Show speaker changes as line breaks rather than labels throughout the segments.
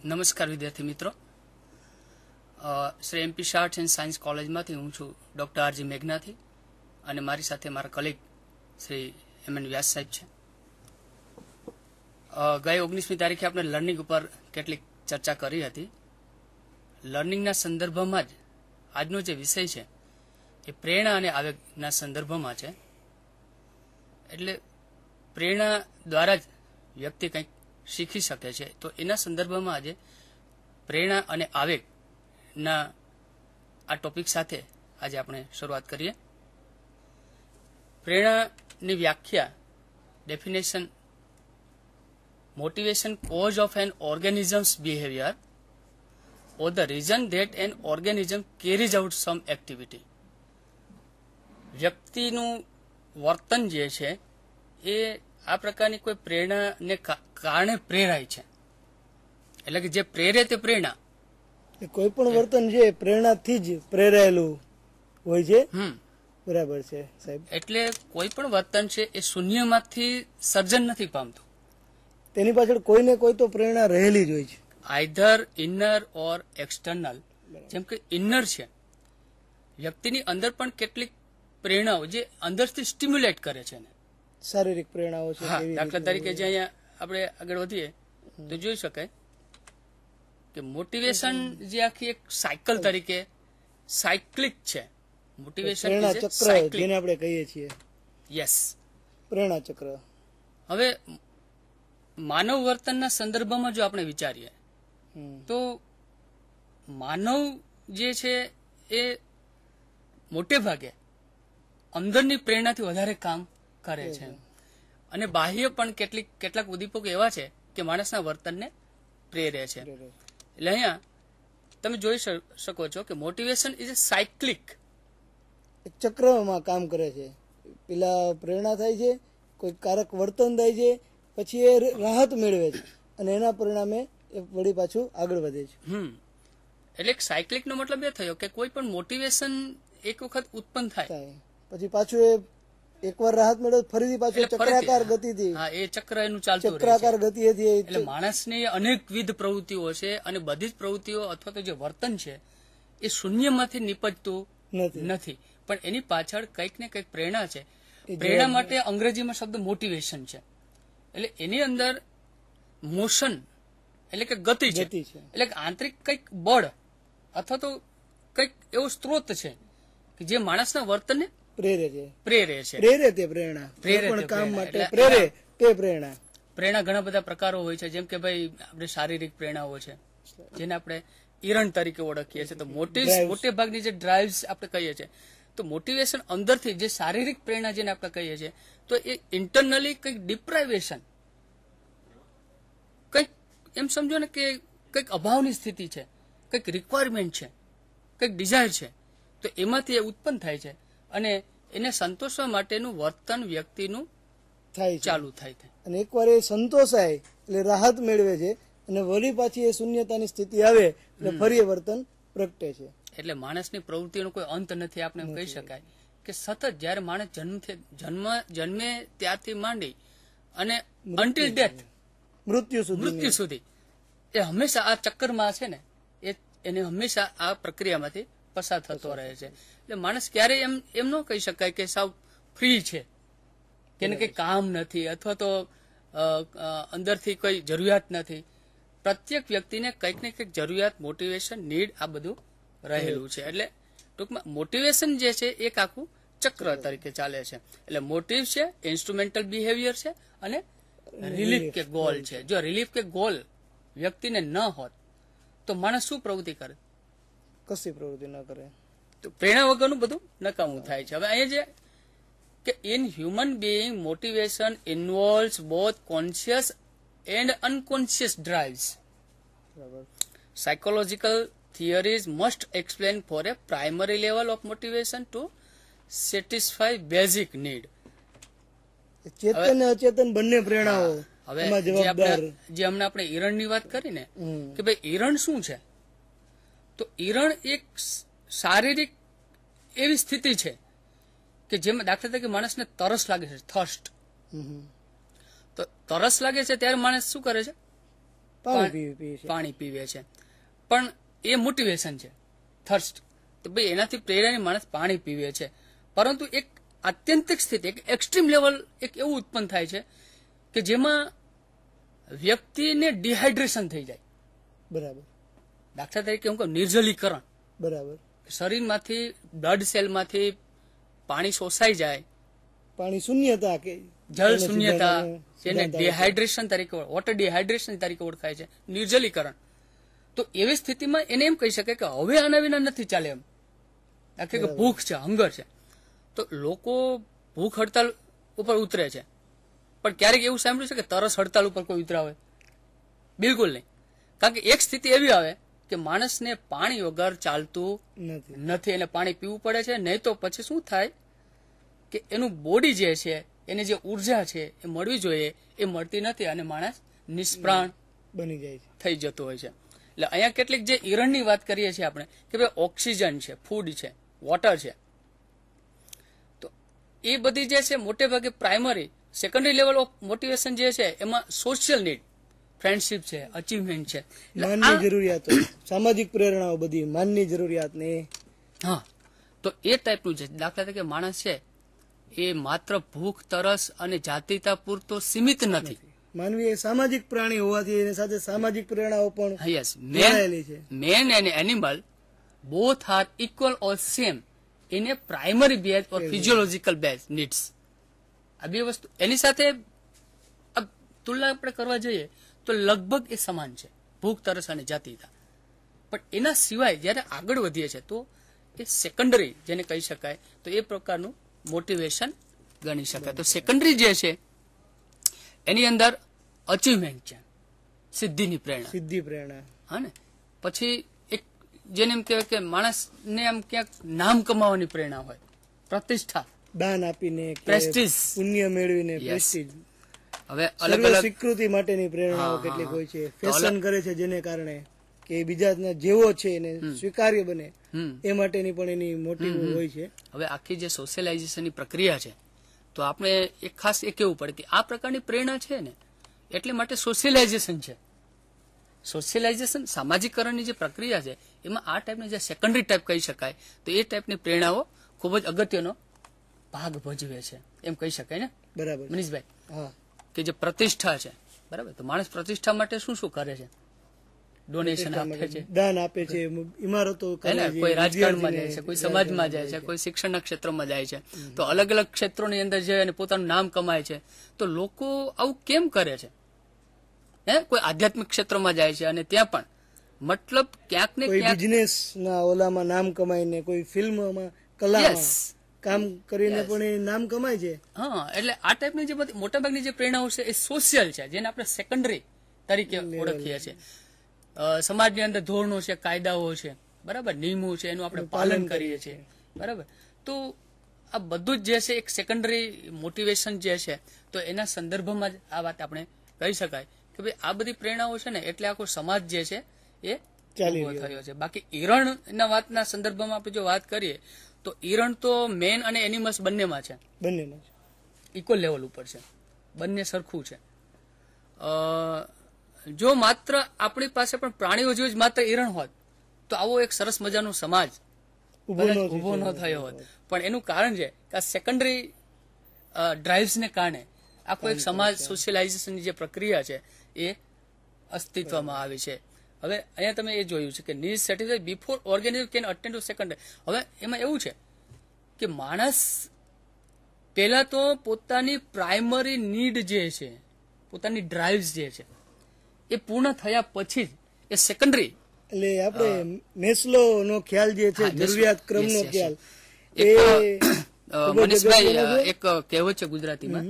નમસ્કાર વિદ્યાર્થી મિત્રો, Shri MP arts and science કોલેજમાંથી હું છું ડોક્ટર આરજી મેઘનાથી અને મારી સાથે મારા કલીગ શ્રી એમએન વ્યાસ સાહેબ છે. ગઈ 19મી તારીખે આપણે લર્નિંગ ઉપર કેટલીક ચર્ચા કરી હતી. લર્નિંગના સંદર્ભમાં જ આજનો જે વિષય છે એ પ્રેરણા અને આવેગના સંદર્ભમાં છે. એટલે પ્રેરણા દ્વારા જ વ્યક્તિ કંઈક શીખી શકે છે. તો એના સંદર્ભમાં આજે પ્રેરણા અને આવેગના આ ટોપિક સાથે આજે આપણે શરૂઆત કરીએ. પ્રેરણાની વ્યાખ્યા, definition: motivation cause of an organism's behaviour or the reason that an organism carries out some activity. વ્યક્તિનું વર્તન જે છે એ આ પ્રકારની કોઈ પ્રેરણાને કારણે પ્રેરાય છે. એટલે કે જે પ્રેરે તે પ્રેરણા.
કોઈ પણ વર્તન છે પ્રેરણાથી જ પ્રેરાયેલું હોય છે. બરાબર છે સાહેબ. એટલે
કોઈ પણ વર્તન છે એ શૂન્યમાંથી સર્જન નથી પામતું.
તેની પાછળ કોઈને કોઈ તો પ્રેરણા રહેલી જ હોય છે.
આઈધર ઇનર ઓર એક્સટર્નલ. જેમ કે ઇનર છે, વ્યક્તિની અંદર પણ કેટલીક પ્રેરણાઓ જે અંદરથી સ્ટિમ્યુલેટ કરે છે.
શારીરિક પ્રેરણાઓ છે.
દાખલા તરીકે જે અહીંયા આપણે આગળ વધીએ તો જોઈ શકાય કે મોટિવેશન જે આખી એક સાયકલ તરીકે સાયક્લિક છે. મોટિવેશન
ચક્ર જેને આપણે કહીએ છીએ.
યસ,
પ્રેરણા ચક્ર.
હવે માનવ વર્તનના સંદર્ભમાં જો આપણે વિચારીએ તો માનવ જે છે એ મોટે ભાગે અંદરની પ્રેરણાથી વધારે કામ કરે છે અને બાહ્ય પણ કેટલાક ઉદ્દીપકો એવા છે કે માણસના વર્તનને પ્રેરે છે. એટલે અહીંયા તમે જોઈ શકો છો કે મોટિવેશન ઇઝ એ સાયક્લિક,
એક ચક્રમાં કામ કરે છે. પેલા પ્રેરણા થાય છે, કોઈ કારક વર્તન થાય છે, પછી એ રાહત મેળવે છે અને એના પરિણામે એ વળી પાછું આગળ વધે છે.
એટલે સાયક્લિક નો મતલબ એ થયો કે કોઈ પણ મોટિવેશન એક વખત ઉત્પન્ન થાય
પછી પાછું એ એકવાર રાહત મેળવે ફરીથી પાછું ચક્રાકાર ગતિથી
એ ચક્ર એનું ચાલતું
ચક્રાકાર ગતિથી.
એટલે માણસની અનેકવિધ પ્રવૃત્તિઓ છે અને બધી જ પ્રવૃત્તિઓ અથવા તો જે વર્તન છે એ શૂન્યમાંથી નિપજતું નથી, પણ એની પાછળ કંઈક ને કંઈક પ્રેરણા છે. પ્રેરણા માટે અંગ્રેજીમાં શબ્દ મોટિવેશન છે. એટલે એની અંદર મોશન એટલે કે ગતિ છે. એટલે કે આંતરિક કંઈક બળ અથવા તો કંઈક એવો સ્ત્રોત છે કે જે માણસના વર્તનને પ્રેરે છે. પ્રેરણા ઘણા બધા પ્રકારો હોય છે. જેમ કે ભાઈ આપણે શારીરિક પ્રેરણાઓ છે જેને આપણે ઈરણ તરીકે ઓળખીએ છીએ. તો મોટે ભાગની જે ડ્રાઇવ્સ આપણે કહીએ છીએ તો મોટિવેશન અંદરથી જે શારીરિક પ્રેરણા જેને આપણે કહીએ છીએ તો એ ઇન્ટરનલી કંઈક ડિપ્રાઇવેશન, કંઈક એમ સમજો ને કે કંઈક અભાવની સ્થિતિ છે, કંઈક રિક્વાયરમેન્ટ છે, કંઈક ડિઝાયર છે, તો એમાંથી એ ઉત્પન્ન થાય છે અને એને સંતોષવા માટેનું વર્તન વ્યક્તિનું ચાલુ થાય છે.
અને એકવાર એ સંતોષાય એટલે રાહત મેળવે છે અને વળી પાછી એ શૂન્યતાની સ્થિતિ આવે એટલે ફરી એ વર્તન પ્રગટે છે.
એટલે માણસની પ્રવૃત્તિનો કોઈ અંત નથી. આપણે એમ કહી શકાય કે સતત જયારે માણસ જન્મે ત્યારથી માંડી અને અન્ટિલ ડેથ, મૃત્યુ સુધી એ હંમેશા આ ચક્કરમાં છે ને એને હંમેશા આ પ્રક્રિયામાંથી પસાર થતો રહે છે. એટલે માણસ ક્યારેય એમ ન કહી શકાય કે સાવ ફ્રી છે, કે એને કઈ કામ નથી અથવા તો અંદરથી કોઈ જરૂરિયાત નથી. પ્રત્યેક વ્યક્તિને કંઈક ને કંઈક જરૂરિયાત, મોટિવેશન, નીડ આ બધું રહેલું છે. એટલે ટૂંકમાં મોટિવેશન જે છે એક આખું ચક્ર તરીકે ચાલે છે. એટલે મોટિવ છે, ઇન્સ્ટ્રુમેન્ટલ બિહેવિયર છે અને રિલીફ કે ગોલ છે. જો રિલીફ કે ગોલ વ્યક્તિને ન હોત તો માણસ શું પ્રવૃત્તિ કરે?
કશી પ્રવૃત્તિ ન કરે.
તો પ્રેરણા વગરનું બધું નકામું થાય છે. હવે અહીંયા જે કે in human being motivation ઇન્વોલ્વ્સ both conscious and unconscious drives. Psychological theories must explain for a primary level of motivation to satisfy basic need.
ચેતન અને અચેતન બંને પ્રેરણાઓ.
હવે જે હમણાં આપણે ઈરણની વાત કરી ને કે ભાઈ ઈરણ શું છે, તો ઈરણ એક શારીરિક એવી સ્થિતિ છે કે જેમાં દાખલા તરીકે માણસને તરસ લાગે છે, થર્સ્ટ. તો તરસ લાગે છે ત્યારે માણસ શું કરે છે? પાણી પીવે છે. પણ એ મોટિવેશન છે, થર્સ્ટ, તો ભાઈ એનાથી પ્રેરાની માણસ પાણી પીવે છે. પરંતુ એક આત્યંતિક સ્થિતિ, એક એક્સ્ટ્રીમ લેવલ એક એવું ઉત્પન્ન થાય છે કે જેમાં વ્યક્તિને ડિહાઇડ્રેશન થઈ જાય.
બરાબર.
દાખલા તરીકે હું કહું નિર્જલીકરણ.
બરાબર.
શરીરમાંથી બ્લડ સેલમાંથી પાણી શોષાઈ જાય,
પાણી શૂન્યતા કે
જળ શૂન્યતા, જેને ડિહાઇડ્રેશન તરીકે, વોટર ડિહાઇડ્રેશન તરીકે ઓળખાય છે, નિર્જલીકરણ. તો એવી સ્થિતિમાં એને એમ કહી શકે કે હવે આના વિના નથી ચાલે. એમ દાખલા કે ભૂખ છે, હંગર છે, તો લોકો ભૂખ હડતાલ ઉપર ઉતરે છે. પણ ક્યારેક એવું સાંભળ્યું છે કે તરસ હડતાલ ઉપર કોઈ ઉતરા હોય? બિલકુલ નહીં. કારણ કે એક સ્થિતિ એવી આવે કે માણસને પાણી વગર ચાલતું નથી, એને પાણી પીવું પડે છે. નહીં તો પછી શું થાય કે એનું બોડી જે છે, એને જે ઉર્જા છે એ મળવી જોઈએ એ મળતી નથી અને માણસ નિષ્પ્રાણ
બની જાય છે,
થઈ જતો હોય છે. એટલે અહીંયા કેટલીક જે ઈરણની વાત કરીએ છીએ આપણે કે ભાઈ ઓક્સિજન છે, ફૂડ છે, વોટર છે, તો એ બધી જે છે મોટે ભાગે primary, secondary level of motivation જે છે એમાં સોશિયલ નીડ, ફ્રેન્ડશીપ છે, અચીવમેન્ટ છે,
માનની જરૂરિયાતો, સામાજિક પ્રેરણાઓ, બધી માનની જરૂરિયાત ને.
હા, તો એ ટાઈપનું છે. દાખલા તરીકે માણસ છે એ માત્ર ભૂખ, તરસ અને જાતિતા પૂરતો સીમિત નથી.
માનવી એ સામાજિક પ્રાણી હોવાથી એની સાથે સામાજિક પ્રેરણાઓ પણ
જોડાયેલી છે. Man and animal both are equal or same in a primary base or physiological base needs. આ બે વસ્તુ એની સાથે તુલના આપણે કરવા જઈએ તો લગભગ એ સમાન છે, ભૂખ, તરસ અને જાતિતા. પણ એના સિવાય જયારે આગળ વધીએ છીએ તો એ સેકન્ડરી જેને કહી શકાય, તો એ પ્રકારનું મોટિવેશન ગણી શકાય. તો સેકન્ડરી જે છે એની અંદર અચીવમેન્ટ છે, સિદ્ધિની પ્રેરણા,
સિદ્ધિ પ્રેરણા.
હા ને. પછી એક જેને એમ કહેવાય કે માણસને આમ ક્યાંક નામ કમાવાની પ્રેરણા હોય, પ્રતિષ્ઠા,
દાન આપીને,
પ્રેસ્ટીજ,
પુણ્ય મેળવીને પ્રેસ્ટીજ.
હવે અલગ અલગ
સ્વીકૃતિ માટેની પ્રેરણાઓ કેટલીક હોય છે. ફેશન કરે છે જેને કારણે કે બીજા જેવો છે એને સ્વીકાર્ય બને એ માટેની પણ એની મોટિવ હોય છે.
હવે આખી જે સોશિયલાઇઝેશનની પ્રક્રિયા છે તો આપણે એક ખાસ એ કહેવું પડે કે આ પ્રકારની પ્રેરણા છે ને એટલે માટે સોશિયલાઇઝેશન છે. સોશિયલાઇઝેશન, સામાજિકરણની જે પ્રક્રિયા છે એમાં આ ટાઈપની જે સેકન્ડરી ટાઈપ કહી શકાય તો એ ટાઈપની પ્રેરણાઓ ખૂબ જ અગત્યનો ભાગ ભજવે છે એમ કહી શકાય ને.
બરાબર
મનીષભાઈ?
હા.
કે જે પ્રતિષ્ઠા છે, બરાબર, તો માણસ પ્રતિષ્ઠા માટે શું શું કરે છે? ડોનેશન આપે છે,
દાન આપે છે, ઇમારતો,
કોઈ રાજકારણમાં જાય છે, કોઈ સમાજમાં જાય છે, કોઈ શિક્ષણના ક્ષેત્રમાં જાય છે. તો અલગ અલગ ક્ષેત્રોની અંદર જે પોતાનું નામ કમાય છે. તો લોકો આવું કેમ કરે છે? કોઈ આધ્યાત્મિક ક્ષેત્રમાં જાય છે અને ત્યાં પણ મતલબ ક્યાંક ને ક્યાંક
બિઝનેસ ના ઓલામાં નામ કમાઈને, કોઈ ફિલ્મમાં, કલામાં કામ કરીને પણ એ નામ કમાય છે.
હા, એટલે આ ટાઈપની જે બધી મોટાભાગની જે પ્રેરણાઓ છે એ સોશિયલ છે, જેને આપણે સેકન્ડરી તરીકે ઓળખીએ છીએ. સમાજની અંદર ધોરણો છે, કાયદાઓ છે, બરાબર, નિયમો છે, એનું આપણે પાલન કરીએ છીએ, બરાબર. તો આ બધું જ જે છે એક સેકન્ડરી મોટિવેશન જે છે, તો એના સંદર્ભમાં જ આ વાત આપણે કહી શકાય કે ભાઈ આ બધી પ્રેરણાઓ છે ને એટલે આખો સમાજ જે છે એ ચાલી થયો છે. બાકી ઈરણના વાતના સંદર્ભમાં આપણે જો વાત કરીએ તો ઈરણ તો મેન અને એનિમલ્સ બંનેમાં છે,
બંનેમાં
ઇક્વલ લેવલ ઉપર છે, બંને સરખું છે. જો માત્ર આપણી પાસે પણ પ્રાણીઓ જેવું જ માત્ર ઈરણ હોત તો આવો એક સરસ મજાનો સમાજ ઉભો ન થયો હોત. પણ એનું કારણ છે કે આ સેકન્ડરી ડ્રાઇવ્સને કારણે આખો એક સમાજ, સોશિયલાઇઝેશનની જે પ્રક્રિયા છે એ અસ્તિત્વમાં આવી છે. હવે અહીંયા તમે એ જોયું છે કે need satisfied before organism can attend to secondary. હવે એમાં એવું છે કે માણસ પહેલા તો પોતાની પ્રાઇમરી નીડ જે છે, પોતાની ડ્રાઇવ્સ જે છે એ પૂર્ણ થયા પછી એ સેકન્ડરી,
એટલે આપણે મેસ્લો નો ખ્યાલ જે છે, જરૂરિયાત ક્રમ નો ખ્યાલ,
મનીષભાઈ એક કહેવત છે ગુજરાતીમાં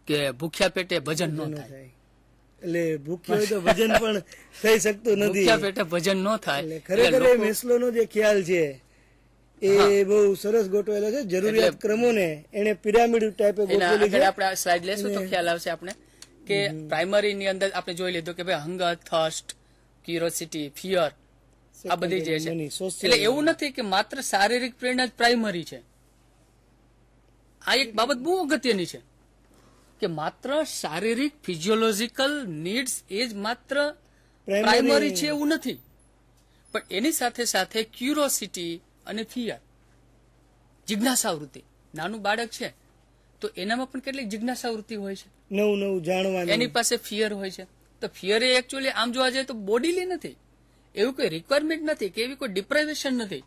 કે ભૂખ્યા પેટે ભજન ન થાય.
એટલે ભૂખ્યો હોય તો ભજન પણ થઈ શકતું નથી,
ભૂખ્યા પેટે ભજન ન થાય.
ખરેખર મેસ્લો નો જે ખ્યાલ છે એ બહુ સરસ ગોઠવેલો છે. જરૂરિયાત ક્રમોને એને પિરામિડ ટાઈપે ગોઠવેલી છે.
આપણે સ્લાઇડ લેશું તો ખ્યાલ આવશે આપણે કે પ્રાઇમરી ની અંદર આપણે જોઈ લીધું કે ભાઈ હંગર, થર્સ્ટ, ક્યુરિયોસિટી, ફિયર, આ બધી જે છે. એટલે એવું નથી કે માત્ર શારીરિક પ્રેરણા જ પ્રાઇમરી છે. આ એક બાબત બહુ અગત્યની છે કે માત્ર શારીરિક ફિઝિયોલોજીકલ નીડ્સ એ જ માત્ર પ્રાઇમરી છે એવું નથી, પણ એની સાથે સાથે ક્યુરોસિટી અને ફિયર, જિજ્ઞાસાવૃત્તિ. નાનું બાળક છે તો એનામાં પણ કેટલીક જિજ્ઞાસાવૃત્તિ હોય છે,
નવું નવું જાણવાની.
એની પાસે ફિયર હોય છે. તો ફિયર એ એકચ્યુઅલી આમ જોવા જઈએ તો બોડીલી નથી, એવું કોઈ રિક્વાયરમેન્ટ નથી કે એવી કોઈ ડિપ્રાઇવેશન નથી,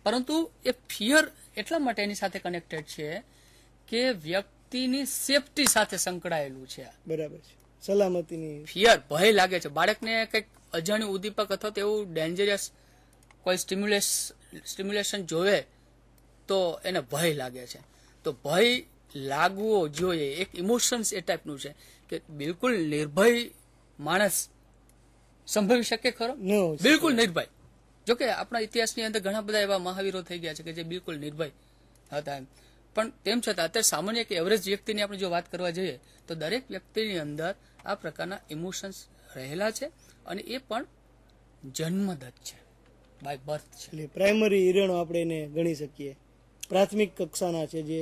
પરંતુ એ ફિયર એટલા માટે એની સાથે કનેક્ટેડ છે કે વ્યક્તિની સેફટી સાથે સંકળાયેલું છે.
બરાબર છે, સલામતીની.
ફિયર, ભય લાગે છે બાળકને, કંઈક અજાણ્યું ઉદ્દીપક અથવા તો એવું ડેન્જરસ કોઈ સ્ટિમ્યુલેશન જોવે તો એને ભય લાગે છે. તો ભય લાગવો જોઈએ, એક ઇમોશન્સ એ ટાઈપનું છે કે બિલકુલ નિર્ભય માણસ સંભવી શકે ખરો? બિલકુલ નિર્ભય. જોકે આપણા ઇતિહાસની અંદર ઘણા બધા એવા મહાવીરો થઈ ગયા છે કે જે બિલકુલ નિર્ભય હતા એમ, પણ તેમ છતાં અત્યારે સામાન્ય એક એવરેજ વ્યક્તિની આપણે જો વાત કરવા જઈએ તો દરેક વ્યક્તિની અંદર આ પ્રકારના ઇમોશન્સ રહેલા છે, અને એ પણ જન્મદત્ત છે, બાય બર્થ છે.
એટલે પ્રાઇમરી હિરણો આપણે એને ગણી શકીએ, પ્રાથમિક કક્ષાના છે જે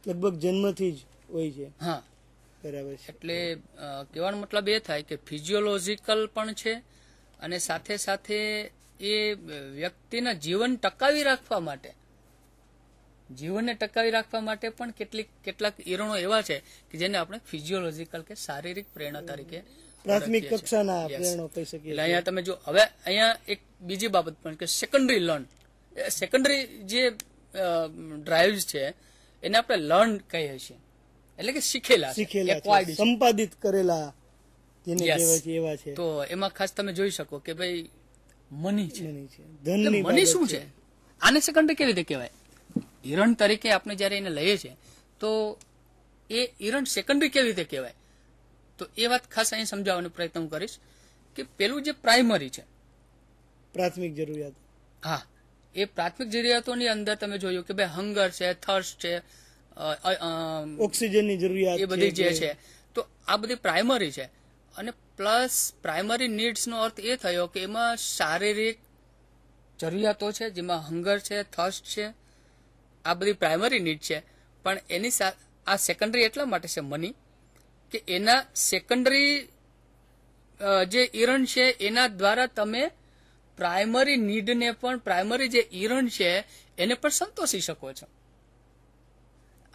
લગભગ જન્મથી જ હોય છે.
હા,
બરાબર છે.
એટલે કહેવાનો મતલબ એ થાય કે ફિઝિયોલોજીકલ પણ છે, અને સાથે સાથે એ વ્યક્તિના જીવન ટકાવી રાખવા માટે, જીવનને ટકાવી રાખવા માટે પણ કેટલાક ઈરણો એવા છે કે જેને આપણે ફિઝિયોલોજીકલ કે શારીરિક પ્રેરણા તરીકે
પ્રાથમિક કક્ષાના પ્રેરણો કહી શકીએ.
અહીંયા તમે જો, હવે અહીંયા એક બીજી બાબત પણ કે સેકન્ડરી લર્ન, સેકન્ડરી જે ડ્રાઇવ્સ છે એને આપણે લર્ન કહીએ છીએ, એટલે કે શીખેલા,
સંપાદિત કરેલા જેને કહેવાય છે એવા છે.
તો એમાં ખાસ તમે જોઈ શકો કે ભાઈ મની છે.
ધનની
મની શું છે? આને સેકન્ડરી કેવી રીતે કહેવાય? હિરણ તરીકે આપણે જયારે એને લઈએ છીએ તો એ હિરણ સેકન્ડરી કેવી રીતે કહેવાય? તો એ વાત ખાસ અહીં સમજાવવાનો પ્રયત્ન હું કરીશ કે પેલું જે પ્રાઇમરી છે,
પ્રાથમિક જરૂરિયાત,
હા, એ પ્રાથમિક જરૂરિયાતોની અંદર તમે જોયું કે ભાઈ હંગર છે, થર્સ્ટ છે,
ઓક્સિજનની જરૂરિયાત,
એ બધી જે છે, તો આ બધી પ્રાઇમરી છે. અને પ્લસ પ્રાઇમરી નીડ્સ નો અર્થ એ થયો કે એમાં શારીરિક જરૂરિયાતો છે, જેમાં હંગર છે, થર્સ્ટ છે, આ બધી પ્રાઇમરી નીડ છે. પણ એની આ સેકન્ડરી એટલા માટે છે મની કે એના સેકન્ડરી જે ઈરણ છે એના દ્વારા તમે પ્રાઇમરી નીડને પણ, પ્રાઇમરી જે ઈરણ છે એને પણ સંતોષી શકો છો.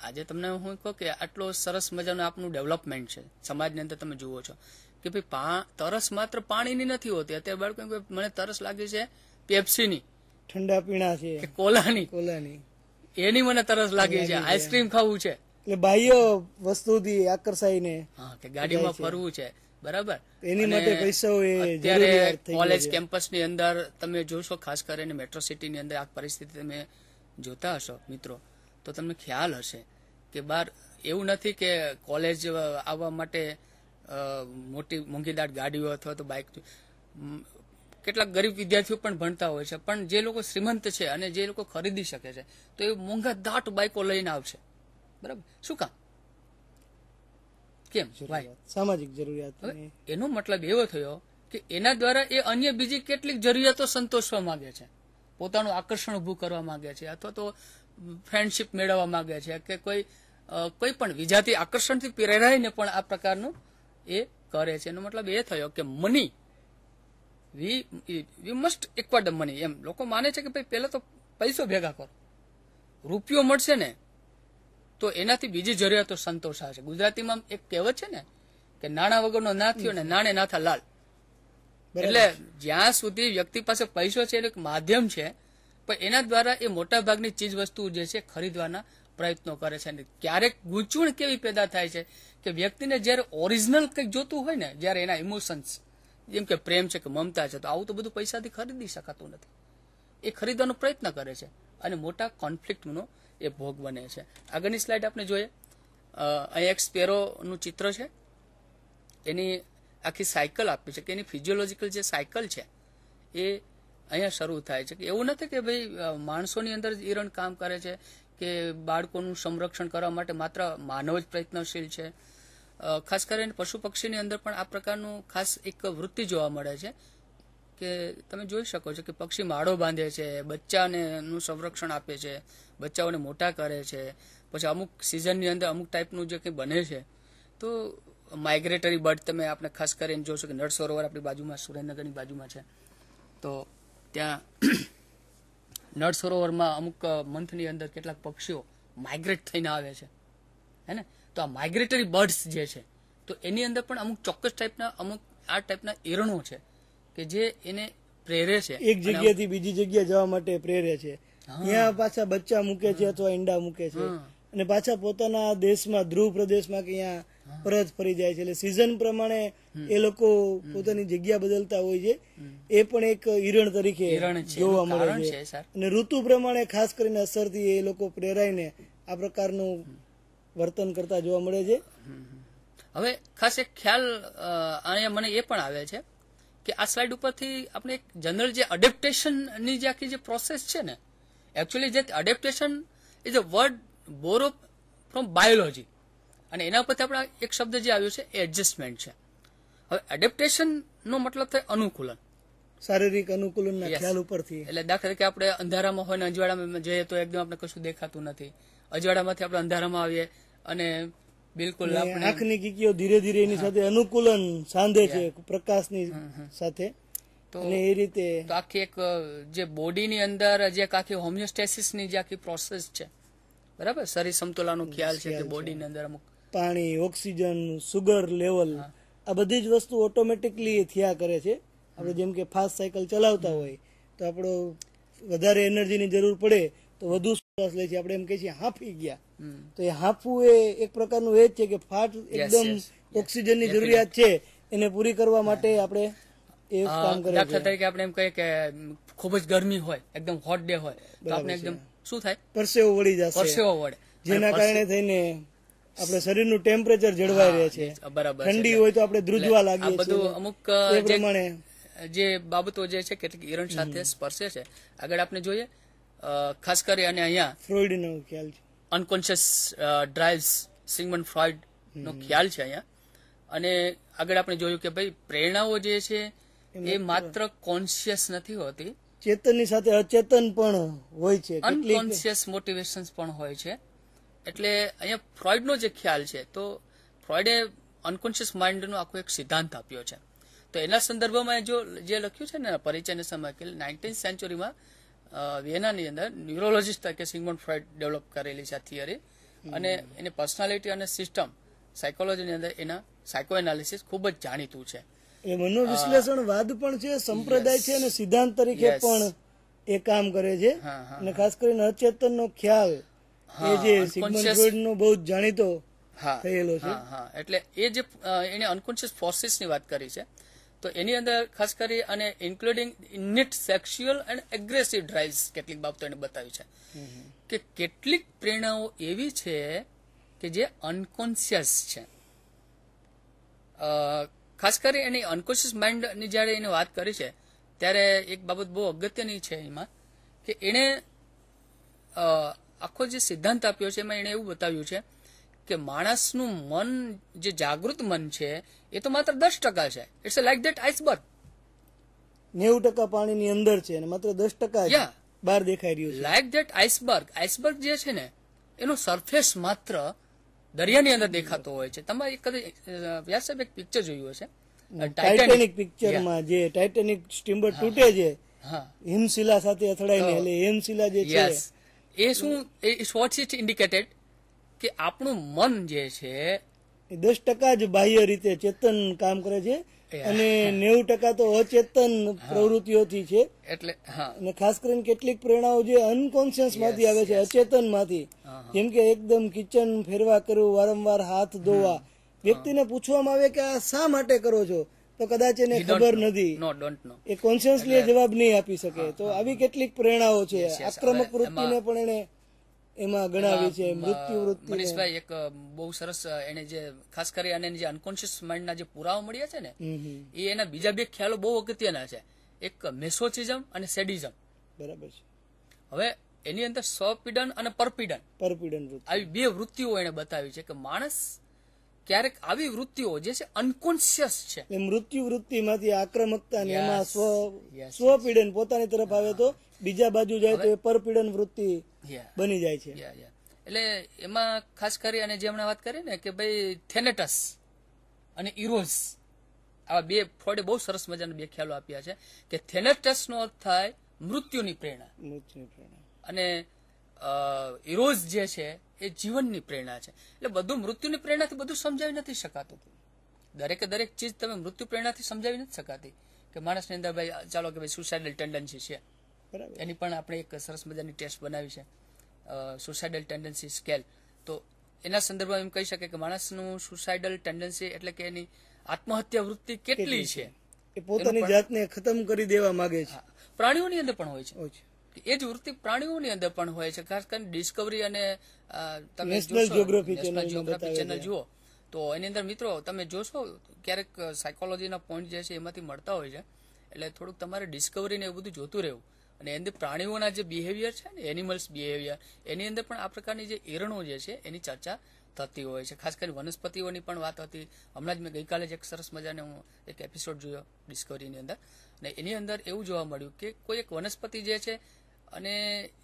આજે તમને હું કહું કે આટલો સરસ મજાનું આપનું ડેવલપમેન્ટ છે સમાજની અંદર, તમે જુઓ છો કે ભાઈ તરસ માત્ર પાણીની નથી હોતી. અત્યારે બાળકો મને તરસ લાગી છે પેપ્સીની,
ઠંડા પીણા છે,
કે કોલાની, એની મને તરસ લાગી છે, આઈસ્ક્રીમ ખાવું છે,
એટલે બાહ્ય વસ્તુથી આકર્ષાઈને,
હા, કે ગાડીમાં ફરવું છે, બરાબર,
એની માટે પૈસાઓ
અત્યારે કોલેજ કેમ્પસની અંદર તમે જોશો, ખાસ કરીને મેટ્રો સિટીની અંદર આ પરિસ્થિતિ તમે જોતા હશો મિત્રો, તો તમને ખ્યાલ હશે કે બહાર એવું નથી કે કોલેજ આવવા માટે મોટી મોંઘીદાટ ગાડીઓ અથવા તો બાઇક, કેટલાક ગરીબ વિદ્યાર્થીઓ પણ ભણતા હોય છે, પણ જે લોકો શ્રીમંત છે અને જે લોકો ખરીદી શકે છે તો એ મોંઘા દાટ બાઇકો લઈને આવશે, બરાબર. શું કામ? કેમ?
સામાજિક જરૂરિયાત.
એનો મતલબ એવો થયો કે એના દ્વારા એ અન્ય બીજી કેટલીક જરૂરિયાતો સંતોષવા માંગે છે, પોતાનું આકર્ષણ ઉભું કરવા માંગે છે, અથવા તો ફ્રેન્ડશીપ મેળવવા માંગે છે, કે કોઈ પણ વિજાતી આકર્ષણથી પ્રેરાઈને પણ આ પ્રકારનું એ કરે છે. એનો મતલબ એ થયો કે money, we must acquire the money. એમ લોકો માને છે કે ભાઈ પહેલા તો પૈસો ભેગા કરો, રૂપિયો મળશે ને તો એનાથી બીજી જરૂરિયાતો સંતોષાશે. ગુજરાતીમાં એક કહેવત છે ને કે નાણાં વગરનો ના થયો ને નાણે નાથા લાલ. એટલે જ્યાં સુધી વ્યક્તિ પાસે પૈસો છે એ એક માધ્યમ છે, પણ એના દ્વારા એ મોટા ભાગની ચીજ વસ્તુ જે છે ખરીદવાના પ્રયત્નો કરે છે. ક્યારેક ગૂંચવણ કેવી પેદા થાય છે કે વ્યક્તિને જયારે ઓરિજિનલ કંઈક જોતું હોય ને, જયારે એના ઇમોશન્સ, જેમ કે પ્રેમ છે કે મમતા છે, તો આવું તો બધું પૈસાથી ખરીદી શકાતું નથી. એ ખરીદવાનો પ્રયત્ન કરે છે અને મોટા કોન્ફ્લિક્ટનો એ ભોગ બને છે. આગળની સ્લાઇડ આપણે જોઈએ. અહીં એક સ્પેરોનું ચિત્ર છે, એની આખી સાયકલ આપી છે કે એની ફિઝિયોલોજીકલ જે સાયકલ છે એ અહીંયા શરૂ થાય છે. કે એવું નથી કે ભાઈ માણસોની અંદર ઈરણ કામ કરે છે, કે બાળકોનું સંરક્ષણ કરવા માટે માત્ર માનવ જ પ્રયત્નશીલ છે. ખાસ કરીને પશુ પક્ષીની અંદર પણ આ પ્રકારનું ખાસ એક વૃત્તિ જોવા મળે છે કે તમે જોઈ શકો છો કે પક્ષી માળો બાંધે છે, બચ્ચાને નું સંરક્ષણ આપે છે, બચ્ચાઓને મોટા કરે છે, પછી અમુક સિઝનની અંદર અમુક ટાઈપનું જે કંઈ બને છે તો માઇગ્રેટરી બર્ડ તમે આપણે ખાસ કરીને જોશો કે નળ સરોવર આપણી બાજુમાં સુરેન્દ્રનગરની બાજુમાં છે, તો ત્યાં નળ સરોવરમાં અમુક મંથની અંદર કેટલાક પક્ષીઓ માઇગ્રેટ થઈને આવે છે, હે ને? તો આ માઇગ્રેટરી બર્ડ્સ જે છે તો એની અંદર પણ અમુક ચોક્કસ ટાઈપના અમુક આ ટાઈપના એરણો છે કે જે એને પ્રેરે છે,
એક જગ્યાથી બીજી જગ્યાએ જવા માટે પ્રેરે છે. ત્યાં પાછા બચ્ચા મૂકે છે અથવા ઈંડા મૂકે છે અને પાછા પોતાના દેશમાં ધ્રુવ પ્રદેશમાં કે અહીંયા પરત ફરી જાય છે. એટલે સિઝન પ્રમાણે એ લોકો પોતાની જગ્યા બદલતા હોય છે. એ પણ એક હિરણ તરીકે જોવા મળે છે. અને ઋતુ પ્રમાણે ખાસ કરીને અસરથી એ લોકો પ્રેરાઈને આ પ્રકારનું વર્તન કરતા જોવા મળે છે.
હવે ખાસ એક ખ્યાલ અહીંયા મને એ પણ આવે છે કે આ સ્લાઇડ ઉપરથી આપણે એક જનરલ જે અડેપ્ટેશનની જે આખી જે પ્રોસેસ છે ને, એકચ્યુઅલી જે adaptation is a word borrow from biology, અને એના ઉપરથી આપણે એક શબ્દ જે આવ્યો છે એ એડજસ્ટમેન્ટ છે. હવે એડેપ્ટેશન નો મતલબ થાય અનુકૂલન,
શારીરિક અનુકૂલનના ખ્યાલ ઉપરથી.
એટલે દાખલા તરીકે આપણે અંધારામાં હોય ને અજવાળામાં જઈએ તો એકદમ આપણે કશું દેખાતું નથી, અજવાળામાંથી આપણે અંધારામાં આવીએ અને બિલકુલ
આંખની કીકીઓ ધીરે ધીરે એની સાથે અનુકૂલન સાંધે છે પ્રકાશની સાથે. તો એ રીતે
આખી એક જે બોડીની અંદર જે આખી હોમિયોસ્ટેસિસની જે આખી પ્રોસેસ છે, બરાબર, શરીર સમતુલાનો ખ્યાલ છે કે બોડીની અંદર અમુક
પાણી, ઓક્સિજન, સુગર લેવલ, આ બધી જ વસ્તુ ઓટોમેટિકલી થયા કરે છે. આપણે જેમ કે ફાસ્ટ સાયકલ ચલાવતા હોય તો આપણો વધારે એનર્જીની જરૂર પડે તો વધુ શ્વાસ લે છે, આપણે એમ કહીએ છીએ હાંફી ગયા. તો એ હાંફવું એ એક પ્રકારનું એ જ છે કે ફાટ એકદમ ઓક્સિજનની જરૂરિયાત છે એને પૂરી કરવા માટે આપણે એ કામ કરે છે.
દાખલા તરીકે આપણે એમ કહીએ કે ખૂબ જ ગરમી હોય, એકદમ હોટ ડે હોય તો આપણે એકદમ શું થાય,
પરસેવો વળી જશે,
પરસેવો વળે,
જેના કારણે થઈને આપણે શરીરનું ટેમ્પરેચર જળવાઈ રહે છે.
બરાબર,
ઠંડી હોય તો આપણે ધ્રુજવા લાગીએ છીએ.
બધું અમુક
એ પ્રમાણે
જે બાબતો જે છે કેટલીક હિરણ સાથે સ્પર્શે છે. આગળ આપણે જોઈએ ખાસ કરી અને અહીંયા
ફ્રોઈડનો ખ્યાલ છે,
અનકોન્શિયસ ડ્રાઇવ્સ, સિગમન્ડ ફ્રોઈડ નો ખ્યાલ છે અહીંયા. અને આગળ આપણે જોયું કે ભાઈ પ્રેરણાઓ જે છે એ માત્ર કોન્શિયસ નથી હોતી,
ચેતનની સાથે અચેતન પણ હોય છે,
અનકોન્શિયસ મોટિવેશન્સ પણ હોય છે. એટલે અહીંયા ફ્રોઈડનો જે ખ્યાલ છે તો ફ્રોઈડે અનકોન્શિયસ માઇન્ડનો આખો એક સિદ્ધાંત આપ્યો છે. તો એના સંદર્ભમાં જો જે લખ્યું છે ને પરિચયને સમય કે 19th સેન્ચુરીમાં વિયેનાની અંદર ન્યુરોલોજીસ્ટ તરીકે સિગમન્ડ ફ્રોઈડ ડેવલપ કરેલી છે આ થિયરી, અને એની પર્સનાલિટી અને સિસ્ટમ સાયકોલોજીની અંદર એના સાયકો એનાલિસિસ ખૂબ જ જાણીતું છે.
એ મનોવિશ્લેષણવાદ પણ છે, સંપ્રદાય છે અને સિદ્ધાંત તરીકે પણ એ કામ કરે છે. અને ખાસ કરીને અચેતનનો ખ્યાલ એ જે સિગમન્ડ ફ્રોઈડનો બહુ જ જાણીતો થયેલો છે.
એટલે એ જે એને અનકોન્શિયસ ફોર્સિસની વાત કરી છે તો એની અંદર ખાસ કરી અને including ઇનેટ sexual and aggressive drives કેટલીક બાબતો એને બતાવી છે કે કેટલીક પ્રેરણાઓ એવી છે કે જે અનકોન્શિયસ છે. ખાસ કરી એની અનકોન્શિયસ માઇન્ડની જયારે એને વાત કરી છે ત્યારે એક બાબત બહુ અગત્યની છે એમાં કે એને આખો જે સિદ્ધાંત આપ્યો છે એમાં એને એવું બતાવ્યું છે કે માણસનું મન જે જાગૃત મન છે એ તો માત્ર 10% છે. It's like that iceberg.
90% પાણીની અંદર છે અને માત્ર 10% બહાર દેખાઈ રહ્યું છે.
Like that iceberg. આઈસબર્ગ જે છે ને એનો સરફેસ માત્ર દરિયાની અંદર દેખાતો હોય છે. તમારે કદી વ્યાસ સાહેબ એક પિક્ચર જોયું હશે
ટાઇટેનિક પિક્ચરમાં, જે ટાઇટેનિક સ્ટીમર તૂટે છે હિમશિલા સાથે અથડાઈને, એટલે હિમશિલા જે છે
એ શું વોટ ઇટ ઇન્ડિકેટેડ કે આપણું મન જે છે
10% જ બાહ્ય રીતે ચેતન કામ કરે છે અને 90% તો અચેતન પ્રવૃત્તિઓથી છે.
એટલે
અને ખાસ કરીને કેટલીક પ્રેરણાઓ જે અનકોન્શિયસ માંથી આવે છે, અચેતન માંથી, જેમ કે એકદમ કિચન ફેરવા કરવું, વારંવાર હાથ ધોવા. વ્યક્તિને પૂછવામાં આવે કે આ શા માટે કરો છો તો કદાચ એને ખબર નથી, એ કોન્શિયસલી જવાબ નહીં આપી શકે. તો આવી કેટલીક પ્રેરણાઓ છે. આક્રમક વૃત્તિને પણ એને એમાં ગણાવી છે, મૃત્યુ વૃત્તિ.
મનીષભાઈ એક બહુ સરસ એને જે ખાસ કરી અને જે અનકોન્શિયસ માઇન્ડના જે પુરાવા મળ્યા છે ને એ એના બીજા બે ખ્યાલો બહુ અગત્યના છે, એક મેસોચિઝમ અને સેડિઝમ.
બરાબર છે.
હવે એની અંદર સ્વપીડન અને પરપીડન
વૃત્તિ,
આવી બે વૃત્તિઓ એને બતાવી છે કે માણસ ક્યારેક આવી વૃત્તિઓ જે છે અનકોન્શિયસ છે,
મૃત્યુ વૃત્તિમાંથી આક્રમકતા ને એમાં સ્વપીડન પોતાની તરફ આવે તો બીજા બાજુ જાય તો એ પરપીડન વૃત્તિ બની જાય છે.
એટલે એમાં ખાસ કરી અને જે હમણાં વાત કરી ને કે ભાઈ થેનેટસ અને ઇરોઝ, આવા બે ફ્રોઈડે બહુ સરસ મજાના બે ખ્યાલો આપ્યા છે કે થેનેટસનો અર્થ થાય મૃત્યુની પ્રેરણા, અને ઇરોઝ જે છે એ જીવનની પ્રેરણા છે. એટલે બધું મૃત્યુની પ્રેરણાથી બધું સમજાવી નથી શકાતું. દરેકે દરેક ચીજ તમે મૃત્યુ પ્રેરણાથી સમજાવી નથી શકાતી. કે માણસની અંદર ભાઈ ચાલો કે ભાઈ સુસાઇડલ ટેન્ડન્સી છે, એની પણ આપણે એક સરસ મજાની ટેસ્ટ બનાવી છે, સુસાઇડલ ટેન્ડન્સી સ્કેલ. તો એના સંદર્ભમાં એમ કહી શકે કે માણસનું સુસાઇડલ ટેન્ડન્સી એટલે કે એની આત્મહત્યા વૃત્તિ કેટલી છે,
એ પોતાની જાતને ખતમ કરી દેવા માંગે છે.
પ્રાણીઓની અંદર પણ હોય છે, એ જ વૃત્તિ પ્રાણીઓની અંદર પણ હોય છે. ખાસ કરીને ડિસ્કવરી અને તમે
નેશનલ જીઓગ્રાફી
ચેનલ જુઓ તો એની અંદર મિત્રો તમે જોશો ક્યારેક સાયકોલોજીના પોઈન્ટ જે છે એમાંથી મળતા હોય છે. એટલે થોડુંક તમારે ડિસ્કવરી ને એવું બધું જોતું રહેવું. અને એની અંદર પ્રાણીઓના જે બિહેવિયર છે ને, એનિમલ્સ બિહેવિયર, એની અંદર પણ આ પ્રકારની જે એરણો જે છે એની ચર્ચા થતી હોય છે. ખાસ કરીને વનસ્પતિઓની પણ વાત હતી. હમણાં જ મેં ગઈકાલે જ એક સરસ મજાનો હું એક એપિસોડ જોયો ડિસ્કવરીની અંદર, અને એની અંદર એવું જોવા મળ્યું કે કોઈ એક વનસ્પતિ જે છે અને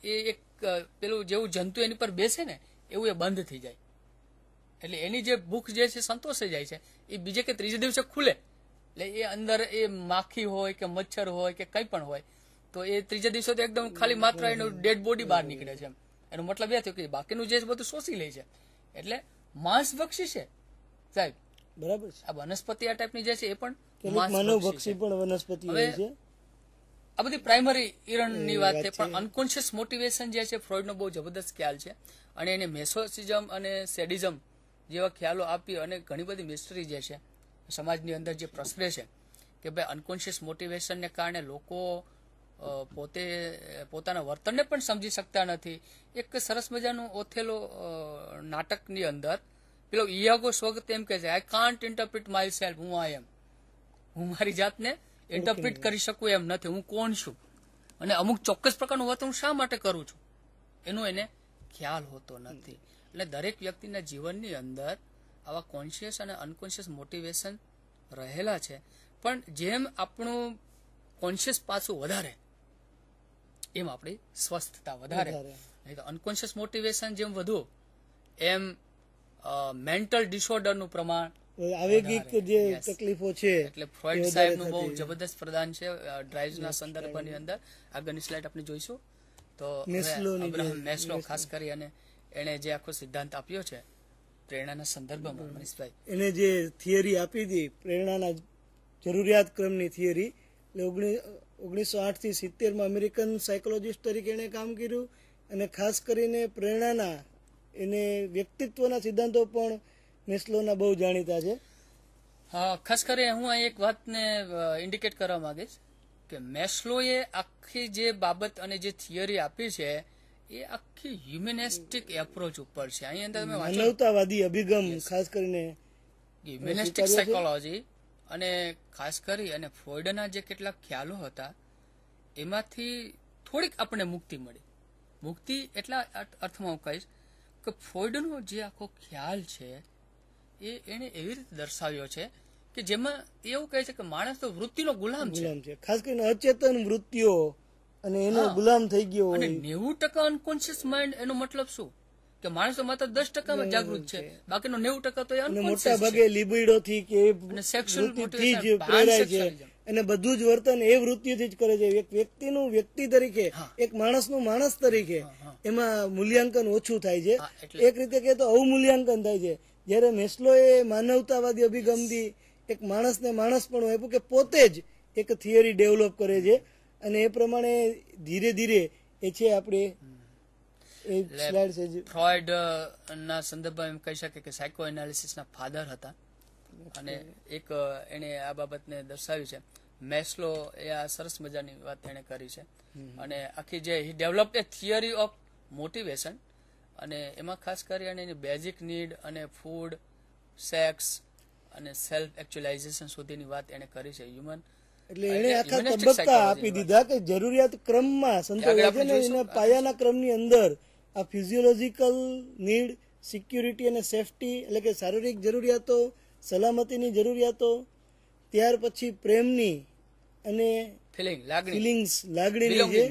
એ એક પેલું જેવું જંતુ એની પર બેસે ને એવું એ બંધ થઈ જાય. એટલે એની જે ભૂખ જે છે સંતોષાઈ જાય છે. એ બીજે કે ત્રીજે દિવસે ખુલે એટલે એ અંદર એ માખી હોય કે મચ્છર હોય કે કંઈ પણ હોય તો એ ત્રીજા દિવસે તો એકદમ ખાલી માત્ર એનું ડેડ બોડી બહાર નીકળે છે. એનો મતલબ એ થયો કે બાકીનું જે બધું શોષી લે છે. એટલે માંસભક્ષી છે સાહેબ,
બરાબર છે.
આ વનસ્પતિ આ ટાઈપની જે છે એ પણ
માનવભક્ષી પણ વનસ્પતિ હોય છે.
આ બધી પ્રાઇમરી ઇરણની વાત છે. પણ અનકોન્શિયસ મોટિવેશન જે છે ફ્રોઈડનો બહુ જબરદસ્ત ખ્યાલ છે, અને એને મેસોસિઝમ અને સેડિઝમ જેવા ખ્યાલો આપી અને ઘણી બધી મિસ્ટરી જે છે સમાજની અંદર જે પ્રસરે છે કે ભાઈ અનકોન્શિયસ મોટિવેશનને કારણે લોકો પોતે પોતાના વર્તનને પણ સમજી શકતા નથી. એક સરસ મજાનું ઓથેલો નાટકની અંદર પેલો ઇયાગો સ્વગત એમ કહે છે, I can't interpret my self, હું આઈ એમ, હું મારી જાતને ઇન્ટરપ્રિટ કરી શકું એમ નથી, હું કોણ છું અને અમુક ચોક્કસ પ્રકારનું વર્તન હું શા માટે કરું છું એનો એને ખ્યાલ હોતો નથી. એટલે દરેક વ્યક્તિના જીવનની અંદર આવા કોન્શિયસ અને અનકોન્શિયસ મોટિવેશન રહેલા છે. પણ જેમ આપણું કોન્શિયસ પાછું વધારે એમ આપણી સ્વસ્થતા વધારે. નહીં તો અનકોન્શિયસ મોટિવેશન જેમ વધુ એમ મેન્ટલ ડિસઓર્ડરનું પ્રમાણ,
આવેગિક જે તકલીફો છે.
એટલે ફ્રોઈડ સાહેબનું બહુ જબરદસ્ત પ્રદાન છે ડ્રાઇવ્સના સંદર્ભની અંદર. આગળની સ્લાઇડ આપણે જોઈશું તો મેસ્લો ખાસ કરી અને એને જે આખો સિદ્ધાંત આપ્યો છે પ્રેરણાના સંદર્ભમાં, મનીષભાઈ
એને જે થિયરી આપી હતી પ્રેરણાના જરૂરિયાત ક્રમની થિયરી, એટલે 1908 થી 70 અમેરિકન સાયકોલોજીસ્ટ તરીકે એને કામ કર્યું. અને ખાસ કરીને પ્રેરણાના એને વ્યક્તિત્વના સિદ્ધાંતો પણ મેસ્લોના બહુ જાણીતા છે.
હા, ખાસ કરી હું એક વાતને ઇન્ડિકેટ કરવા માંગીશ કે મેસ્લોએ આખી જે બાબત અને જે થિયરી આપી છે એ આખી હ્યુમેનિસ્ટિક એપ્રોચ ઉપર છે. અહીં અંદર તમે
માનવતાવાદી અભિગમ, ખાસ કરીને
હ્યુમેનિસ્ટિક સાયકોલોજી, અને ખાસ કરી અને ફ્રોઈડના જે કેટલાક ખ્યાલો હતા એમાંથી થોડીક આપણને મુક્તિ મળી. મુક્તિ એટલા અર્થમાં હું કહીશ કે ફ્રોઈડનો જે આખો ખ્યાલ છે એને એવી રીતે દર્શાવ્યો છે કે જેમાં એવું કહે છે કે માણસ તો વૃત્તિનો ગુલામ છે.
ખાસ કરીને અચેતન વૃત્તિઓ અને એનો ગુલામ થઈ ગયો હોય.
અને 90% અનકોન્શિયસ માઇન્ડ, એનો મતલબ શું કે માણસ તો માત્ર 10% જાગૃત છે, બાકીનો 90% તો
મોટા ભાગે લિબિડો થી કે વૃત્તિથી જ પ્રેરાય છે. અને બધું જ વર્તન એ વૃત્તિથી જ કરે છે. એક વ્યક્તિનું વ્યક્તિ તરીકે, એક માણસનું માણસ તરીકે એમાં મૂલ્યાંકન ઓછું થાય છે. એક રીતે કહે તો અવમૂલ્યાંકન થાય છે. જયારે મેસ્લોએ માનવતાવાદી અભિગમથી એક માણસને માણસ પણ આપ્યું કે પોતે જ એક થિયરી ડેવલપ કરે છે. અને એ પ્રમાણે ધીરે ધીરે એ છે આપણે
ફ્રોઈડ ના સંદર્ભમાં એમ કહી શકે કે સાયકો એનાલિસિસના ફાધર હતા, અને એક એને આ બાબતને દર્શાવી છે. મેસ્લો એ આ સરસ મજાની વાત એને કરી છે. અને આખી જે he developed a theory of motivation, અને એમાં ખાસ કરી અને એની બેઝિક નીડ અને ફૂડ, સેક્સ અને સેલ્ફ એક્ચ્યુઅલાઇઝેશન સુધીની વાત એને કરી છે. હ્યુમન
એટલે એને આખા તબક્કા આપી દીધા કે જરૂરિયાત ક્રમમાં સંતોષ છે ને એના પાયાના ક્રમની અંદર આ ફિઝિયોલોજીકલ નીડ, સિક્યુરિટી અને સેફટી, એટલે કે શારીરિક જરૂરિયાતો, સલામતીની જરૂરિયાતો, ત્યાર પછી પ્રેમની અને ફિલિંગ્સ, લાગણીની જે,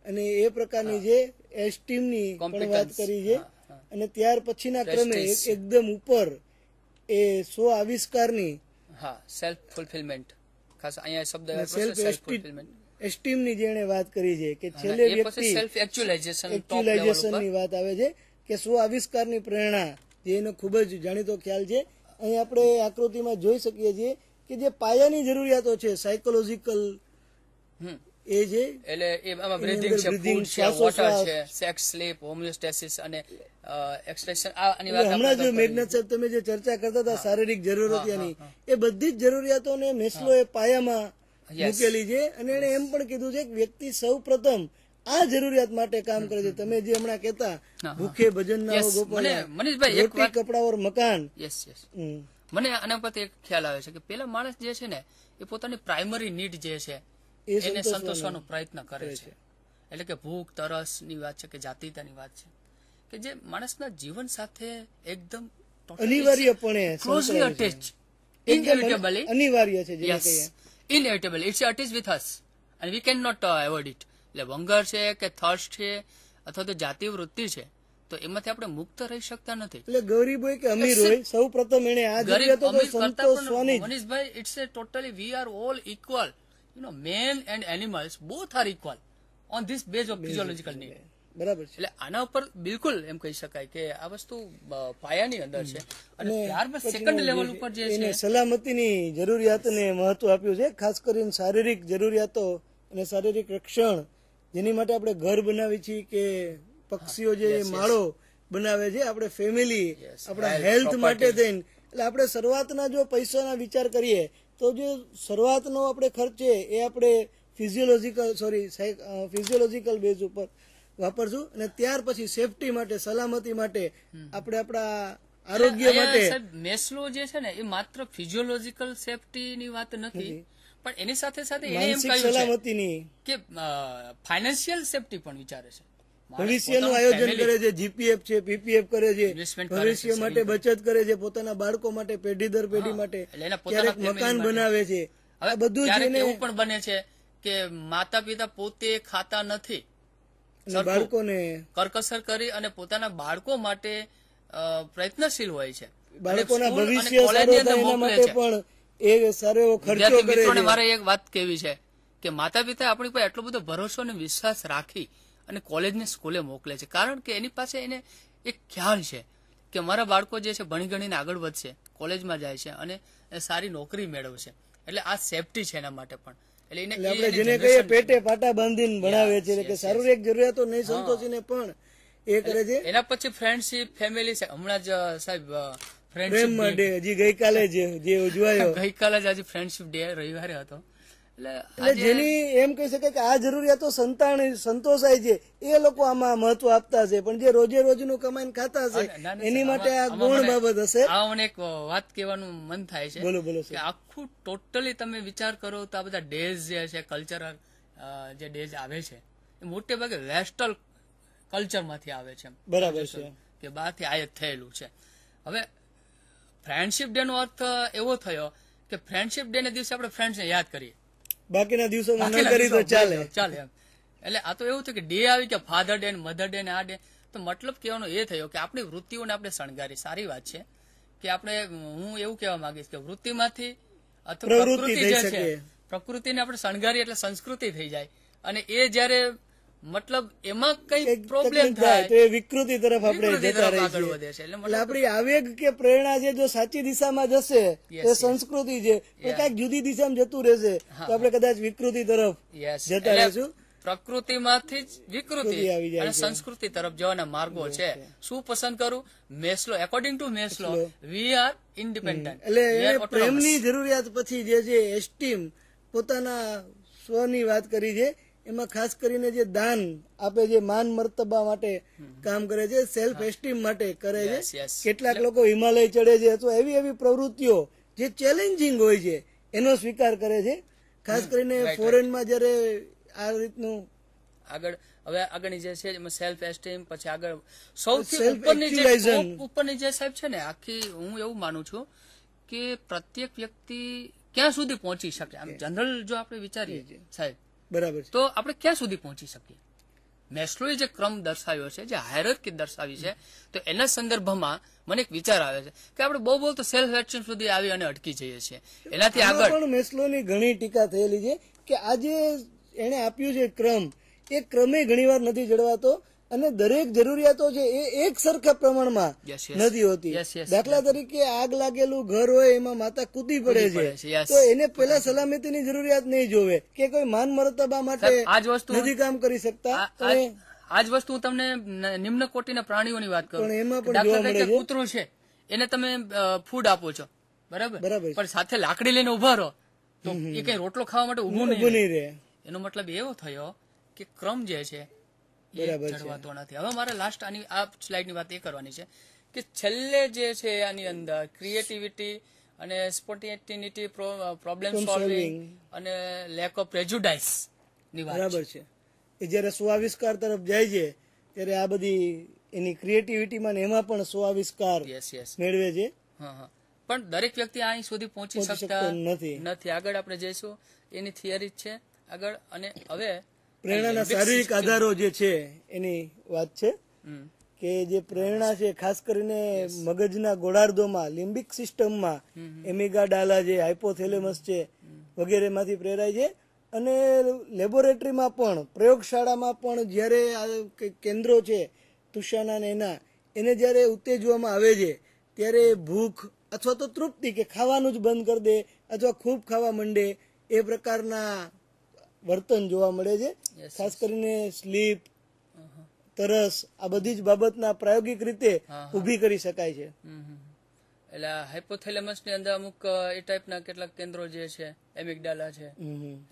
અને એ પ્રકારની જે એસ્ટીમની પણ વાત કરી છે. અને ત્યાર પછીના ક્રમે એકદમ ઉપર એ સ્વ આવિષ્કારની
સેલ્ફ ફુલફિલમેન્ટ, ખાસ અહીંયા શબ્દ
સેલ્ફ એસ્ટીમ ની જેને વાત કરી છે કે છેલ્લે વ્યક્તિ
સેલ્ફ
એક્ચ્યુઅલાઇઝેશન ની વાત આવે છે કે સ્વ આવિષ્કારની પ્રેરણા, જે એનો ખૂબ જ જાણીતો ખ્યાલ છે. અહીં આપણે આકૃતિમાં જોઈ શકીએ છીએ કે જે પાયાની જરૂરિયાતો છે સાયકોલોજીકલ, એ છે
એટલે એમાં બ્રીથિંગ છે, ફૂડ છે, વોટર છે, સેક્સ, સ્લીપ, હોમિયોસ્ટેસિસ અને એક્સટ્રેક્શન. આની વાત
હમણાં જો મેઘનાથ સાહેબ તમે જે ચર્ચા કરતા હતા શારીરિક જરૂરિયાતોની, એ બધી જ જરૂરિયાતોને મેસ્લો એ પાયામાં મૂકેલી છે. અને એને એમ પણ કીધું છે કે વ્યક્તિ સૌ પ્રથમ આ જરૂરિયાત માટે કામ કરે છે. તમે જે હમણાં કહેતા ભૂખે ભજન ના હો ગોપાલ, રોટી કપડા ઓર મકાન.
મને આના પરથી એક ખ્યાલ આવે છે કે પેલા માણસ જે છે ને એ પોતાની પ્રાઇમરી નીડ જે છે એને સંતોષવાનો પ્રયત્ન કરે છે. એટલે કે ભૂખ, તરસ ની વાત છે કે જાતિતાની વાત છે કે જે માણસના જીવન સાથે એકદમ
અનિવાર્યપણે
ક્લોઝલી અટેચ, ઇનએવિટેબલી
અનિવાર્ય છે, જે કહીએ
inevitably it's attach with us and we can not avoid it. એટલે વંગર છે કે થર્સ્ટ છે અથવા તો જાતિ વૃત્તિ છે, તો એમાંથી આપણે મુક્ત રહી શકતા નથી.
એટલે ગરીબ હોય કે અમીર હોય, સૌ પ્રથમ એને આ જરૂરિયાતો તો સંતોષવાની.
Manishbhai, it's a totally we are all equal. men and animals both are equal on this base of physiological need.
બરાબર છે.
એટલે આના ઉપર બિલકુલ એમ કહી શકાય કે આ વસ્તુ પાયાની અંદર છે. અને ત્યારબાદ સેકન્ડ લેવલ ઉપર જે છે
સલામતીની જરૂરિયાતને મહત્વ આપ્યું છે, ખાસ કરીને શારીરિક જરૂરિયાતો અને શારીરિક રક્ષણ, જેની માટે આપણે ઘર બનાવી છીએ કે પક્ષીઓ જે માળો બનાવે છે, આપણે ફેમિલી, આપણા હેલ્થ માટે થઈને. એટલે આપણે શરૂઆતના જો પૈસાના વિચાર કરીએ તો જે શરૂઆતનો આપણે ખર્ચ છે એ આપણે ફિઝિયોલોજીકલ બેઝ ઉપર વાપરશું. અને ત્યાર પછી સેફટી માટે, સલામતી માટે, આપણે આપણા આરોગ્ય માટે.
મેસ્લો જે છે ને એ માત્ર ફિઝિયોલોજીકલ સેફટી ની વાત નથી, પણ એની સાથે સાથે એને એમ કહ્યું
સલામતીની
કે ફાઇનાન્શિયલ સેફટી પણ વિચારે છે.
ભવિષ્યનું આયોજન કરે છે, જીપીએફ છે, પીપીએફ કરે છે, ભવિષ્ય માટે બચત કરે છે, પોતાના બાળકો માટે, પેઢી દર પેઢી માટે, ક્યારેક મકાન બનાવે છે. આ બધું જ
એવું પણ બને છે કે માતા પિતા પોતે ખાતા નથી,
બાળકોને
કરકસર કરી અને પોતાના બાળકો માટે પ્રયત્નશીલ હોય છે.
બાળકોના ભવિષ્ય સારું થાય એના માટે પણ એ સારો એવો ખર્ચો કરે છે.
મારે એક વાત કેવી છે કે માતા પિતા આપણી પર એટલો બધો ભરોસો અને વિશ્વાસ રાખી અને કોલેજ ને સ્કૂલે મોકલે છે, કારણ કે એની પાસે એને એક ખ્યાલ છે કે મારા બાળકો જે છે ભણી ગણીને આગળ વધશે, કોલેજમાં જાય છે અને સારી નોકરી મેળવશે. એટલે આ સેફટી છે એના માટે પણ.
એટલે આપણે જેને કહીએ પેટે પાટા બાંધીને ભણાવે છે કે શારીરિક જરૂરિયાતો નહીં સંતોષીને પણ એ કરે છે.
એના પછી ફ્રેન્ડશીપ, ફેમિલી છે. હમણાં જ સાહેબ
પ્રેમ ડે હજી ગઈકાલે જે ઉજવાયો,
ગઈકાલે જ આજે ફ્રેન્ડશીપ ડે રવિવારે હતો.
એટલે જેની એમ કહી શકાય કે આ જરૂરિયાતો સંતોષાય છે એ લોકો આમાં મહત્વ આપતા છે, પણ જે રોજે રોજનું કમાઈને ખાતા છે એની માટે આ ગુણ બાબત હશે.
આ મને એક વાત કહેવાનું મન થાય છે.
બોલો બોલો.
કે આખું ટોટલી તમે વિચાર કરો તો આ બધા ડેઝ જે છે, કલ્ચરલ જે ડેઝ આવે છે એ મોટે ભાગે વેસ્ટર્ન કલ્ચરમાંથી આવે છે.
બરાબર છે,
કે બહારથી આયાત થયેલું છે. હવે ફ્રેન્ડશીપ ડે નો અર્થ એવો થયો કે ફ્રેન્ડશીપ ડે ના દિવસે આપણે ફ્રેન્ડ્સને યાદ કરીએ,
બાકીના દિવસોમાં ન કરી તો ચાલે.
એટલે આ તો એવું થયું કે ડે આવી કે ફાધર ડે, મધર ડે ને આ ડે. તો મતલબ કહેવાનો એ થયો કે આપણી વૃત્તિઓને આપણે શણગારી. સારી વાત છે કે આપણે, હું એવું કહેવા માંગીશ કે વૃત્તિમાંથી અથવા પ્રકૃતિ જે છે, પ્રકૃતિને આપણે શણગારી એટલે સંસ્કૃતિ થઈ જાય. અને એ જયારે મતલબ એમાં કઈ પ્રોબ્લેમ થાય
તો એ વિકૃતિ તરફ આપણે જતા રહીએ છીએ. એટલે આપણી આવેગ કે પ્રેરણા છે જો સાચી દિશામાં જશે તો સંસ્કૃતિ છે, પણ કઈક જુદી દિશામાં જતું રહેશે તો આપણે કદાચ વિકૃતિ તરફ જતા રહીશું.
પ્રકૃતિમાંથી જ વિકૃતિ અને સંસ્કૃતિ તરફ જવાના માર્ગો છે. શું પસંદ કરું? Maslow, according to Maslow we are independent.
એટલે પ્રેમની જરૂરિયાત પછી જે છે એસ્ટીમ, પોતાના સ્વની વાત કરી છે, એમાં ખાસ કરીને જે દાન આપે છે, માન મર્તબા માટે કામ કરે છે, સેલ્ફ એસ્ટીમ માટે કરે છે. કેટલાક લોકો હિમાલય ચડે છે અથવા એવી પ્રવૃત્તિઓ જે ચેલેન્જિંગ હોય છે એનો સ્વીકાર કરે છે. ખાસ કરીને ફોરેનમાં જયારે આ રીતનું
હવે આગળની જે છે સેલ્ફ એસ્ટીમ, પછી આગળ સૌથી ઉપરની જે સાહેબ છે ને આખી, હું એવું માનું છું કે પ્રત્યેક વ્યક્તિ ક્યાં સુધી પહોંચી શકે, આમ જનરલ જો આપણે વિચારીએ સાહેબ,
બરાબર,
તો આપણે ક્યાં સુધી પહોંચી શકીએ? મેસ્લોએ જે ક્રમ દર્શાવ્યો છે, જે હાયરાર્કી દર્શાવી છે, તો એના સંદર્ભમાં મને એક વિચાર આવે છે કે આપણે બહુ તો સેલ્ફ એક્શન સુધી આવી અને અટકી જઈએ છીએ. એનાથી આગળ
પણ મેસ્લોની ઘણી ટીકા થયેલી છે કે આજે એને આપ્યું છે ક્રમ, એ ક્રમે ઘણીવાર નથી જળવાતો અને દરેક જરૂરિયાતો છે એ એક સરખા પ્રમાણમાં નથી હોતી. દાખલા તરીકે આગ લાગેલું ઘર હોય એમાં માતા કૂદી પડે છે, તો એને પેલા સલામતીની જરૂરિયાત નહીં જોવે કે કોઈ માન મર્તબા માટે નથી કામ કરી શકતા.
આજ વસ્તુ હું તમને નિમ્ન કોટીના પ્રાણીઓની વાત કરું,
પણ એમાં પણ જોવા મળે છે
કૂતરું છે, એને તમે ફૂડ આપો છો, બરાબર, પણ સાથે લાકડી લઈને ઉભા રહો તો એ કઈ રોટલો ખાવા માટે ઉભું નહીં રહે. એનો મતલબ એવો થયો કે ક્રમ જે છે જળવાતો નથી. હવે મારે લાસ્ટ આની આ સ્લાઇડની વાત એ કરવાની છે કે છેલ્લે જે છે આની અંદર ક્રિએટિવિટી અને સ્પોન્ટેનિટી, પ્રોબ્લેમ સોલ્વિંગ અને લેક ઓફ પ્રેજુડાઇસ ની વાત
બરાબર છે. એ જયારે સ્વાવિષ્કાર તરફ જાય છે ત્યારે આ બધી એની ક્રિએટિવિટીમાં એમાં પણ સ્વાવિષ્કાર મેળવે છે.
પણ દરેક વ્યક્તિ અહીં સુધી પહોંચી શકતા નથી. આગળ આપણે જઈશું, એની થિયરી છે આગળ. અને હવે
પ્રેરણાના શારીરિક આધારો જે છે એની વાત છે કે જે પ્રેરણા છે ખાસ કરીને મગજના ગોળાર્ધોમાં, લિમ્બિક સિસ્ટમમાં, એમિગાડાલા જે હાઇપોથેલેમસ છે વગેરે માંથી પ્રેરાય છે. અને લેબોરેટરીમાં પણ, પ્રયોગશાળામાં પણ જયારે કેન્દ્રો છે તુષાના ને એના, એને જયારે ઉત્તેજવામાં આવે છે ત્યારે ભૂખ અથવા તો તૃપ્તિ કે ખાવાનું જ બંધ કરી દે અથવા ખૂબ ખાવા માંડે એ પ્રકારના વર્તન જોવા મળે છે. ખાસ કરીને સ્લીપ, તરસ, આ બધી જ બાબતના પ્રાયોગિક રીતે ઉભી કરી શકાય છે.
એટલે હાઇપોથેલેમસ ની અંદર અમુક એ ટાઈપના કેટલાક કેન્દ્રો જે છે, એમિગડાલા છે,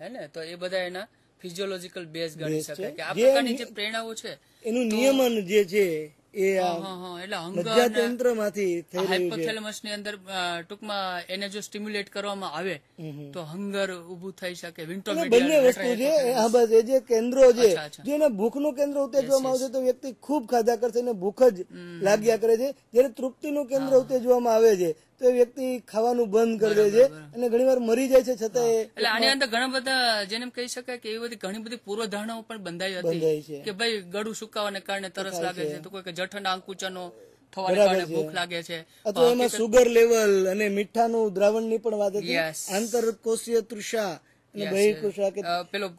હે ને, તો એ બધા એના ફિઝિયોલોજીકલ બેઝ ગણી શકાય કે આ પ્રકારની જે પ્રેરણાઓ છે
એનું નિયમન જે છે એ મજ્જાતંત્રમાંથી થઈ રહ્યું છે.
હાઇપોથેલેમસ ની અંદર ટૂંકમાં એને જો સ્ટિમ્યુલેટ કરવામાં આવે તો હંગર ઉભું થઈ શકે.
બંને વસ્તુ છે. હા, બસ એ જે કેન્દ્રો છે, જેને ભૂખનું કેન્દ્ર ઉત્તેજવામાં આવશે તો વ્યક્તિ ખૂબ ખાધા કરશે અને ભૂખ જ લાગ્યા કરે છે. જયારે તૃપ્તિનું કેન્દ્ર ઉત્તેજવામાં આવે છે તો એ વ્યક્તિ ખાવાનું બંધ કરી દે છે અને ઘણીવાર મરી જાય છે. છતાં
એટલે આની અંદર ઘણા બધા જેને કહી શકાય કે એવી બધી ઘણી બધી પૂર્વધારણાઓ પણ બંધાઈ હતી કે ભાઈ ગળું સુકાવાને કારણે તરસ લાગે છે, તો કોઈ જઠરના આંકુચનો થવાને કારણે ભૂખ લાગે છે,
અથવા એમાં સુગર લેવલ અને મીઠાનું દ્રાવણની પણ વાત હતી. આંતરકોષીય તૃષા અને બહિર્કોષીય કે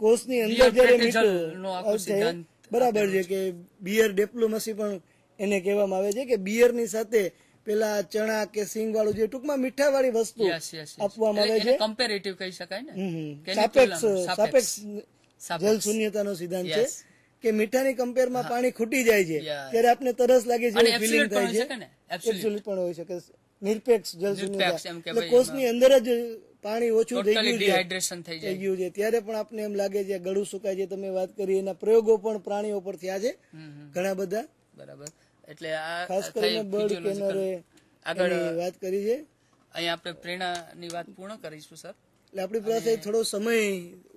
કોષની અંદર જયારે મીઠું, બરાબર છે કે બિયર ડિપ્લોમસી પણ એને કહેવામાં આવે છે કે બિયરની સાથે પેલા ચણા કે સિંગ વાળું જે ટૂંકમાં મીઠા વાળી વસ્તુ આપવામાં આવે છે.
કમ્પેરેટિવ કહી શકાય ને,
સાપેક્ષ જલ શૂન્યતાનો સિદ્ધાંત છે કે મીઠાની કમ્પેરમાં પાણી ખૂટી જાય છે ત્યારે આપને તરસ લાગે છે, ફિલિંગ થાય છે. એબ્સોલ્યુટ પણ હોઈ શકે. નિરપેક્ષ જલ શૂન્યતા એટલે કોષની અંદર જ પાણી ઓછું થઈ ગયું છે ત્યારે પણ આપને એમ લાગે છે ગળું સુકાય છે. તમે વાત કરી એના પ્રયોગો પણ પ્રાણીઓ પર થયા છે ઘણા બધા.
બરાબર. એટલે
ખાસ કરીને બર્ડ કેનરે આગળ વાત કરી છે.
અહીંયા આપણે પ્રેરણાની વાત પૂર્ણ કરીશું સર.
એટલે આપણી પાસે થોડો સમય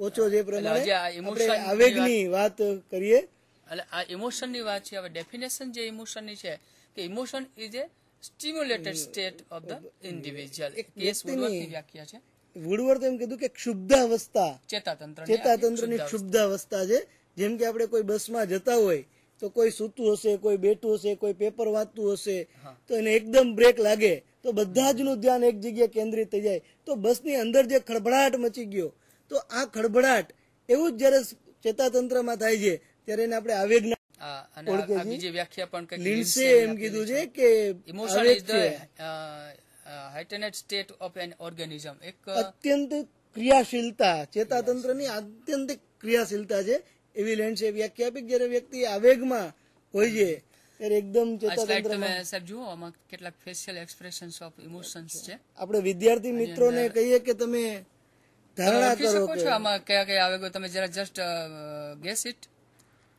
ઓછો છે, પ્રમાણે આપણે આવેગની વાત કરીએ.
એટલે આ ઇમોશનની વાત છે. હવે ડેફિનેશન જે ઇમોશનની છે કે emotion is a stimulated state of the individual. એક કેસ વુડવર્થની વ્યાખ્યા છે.
વુડવર્થ એમ કીધું કે ક્ષુબ્ધાવસ્થા, ચેતાતંત્રની ક્ષુબ્ધાવસ્થા છે. જેમ કે આપણે કોઈ બસમાં જતા હોય તો કોઈ સૂતું હશે, કોઈ બેઠું હશે, કોઈ પેપર વાંચતું હશે, તો એને એકદમ બ્રેક લાગે તો બધા જ નું ધ્યાન એક જગ્યાએ કેન્દ્રિત થઈ જાય. તો બસની અંદર જે ખળભળાટ મચી ગયો, તો આ ખળભળાટ એવું જ જયારે ચેતાતંત્રમાં થાય છે ત્યારે એને આપણે આવેગના
બીજી વ્યાખ્યા પણ
લિન્ડસે એમ કીધું છે કે
emotion is the heightened state of an organism. એક
અત્યંત ક્રિયાશીલતા, ચેતાતંત્રની આત્યંતિક ક્રિયાશીલતા છે એવી લેન્ડસે વ્યાખ્યા આપી. જયારે વ્યક્તિ આવેગમાં હોય છે ત્યારે એકદમ ચેતાતંત્રમાં.
સાહેબ જુઓ, આમાં કેટલાક ફેશિયલ એક્સપ્રેશન્સ ઓફ ઇમોશન્સ છે.
આપણે વિદ્યાર્થી મિત્રોને કહીએ કે તમે ધારણા કરો
છો આમાં કયા કયા આવેગો, તમે જરા જસ્ટ ગેસ ઇટ.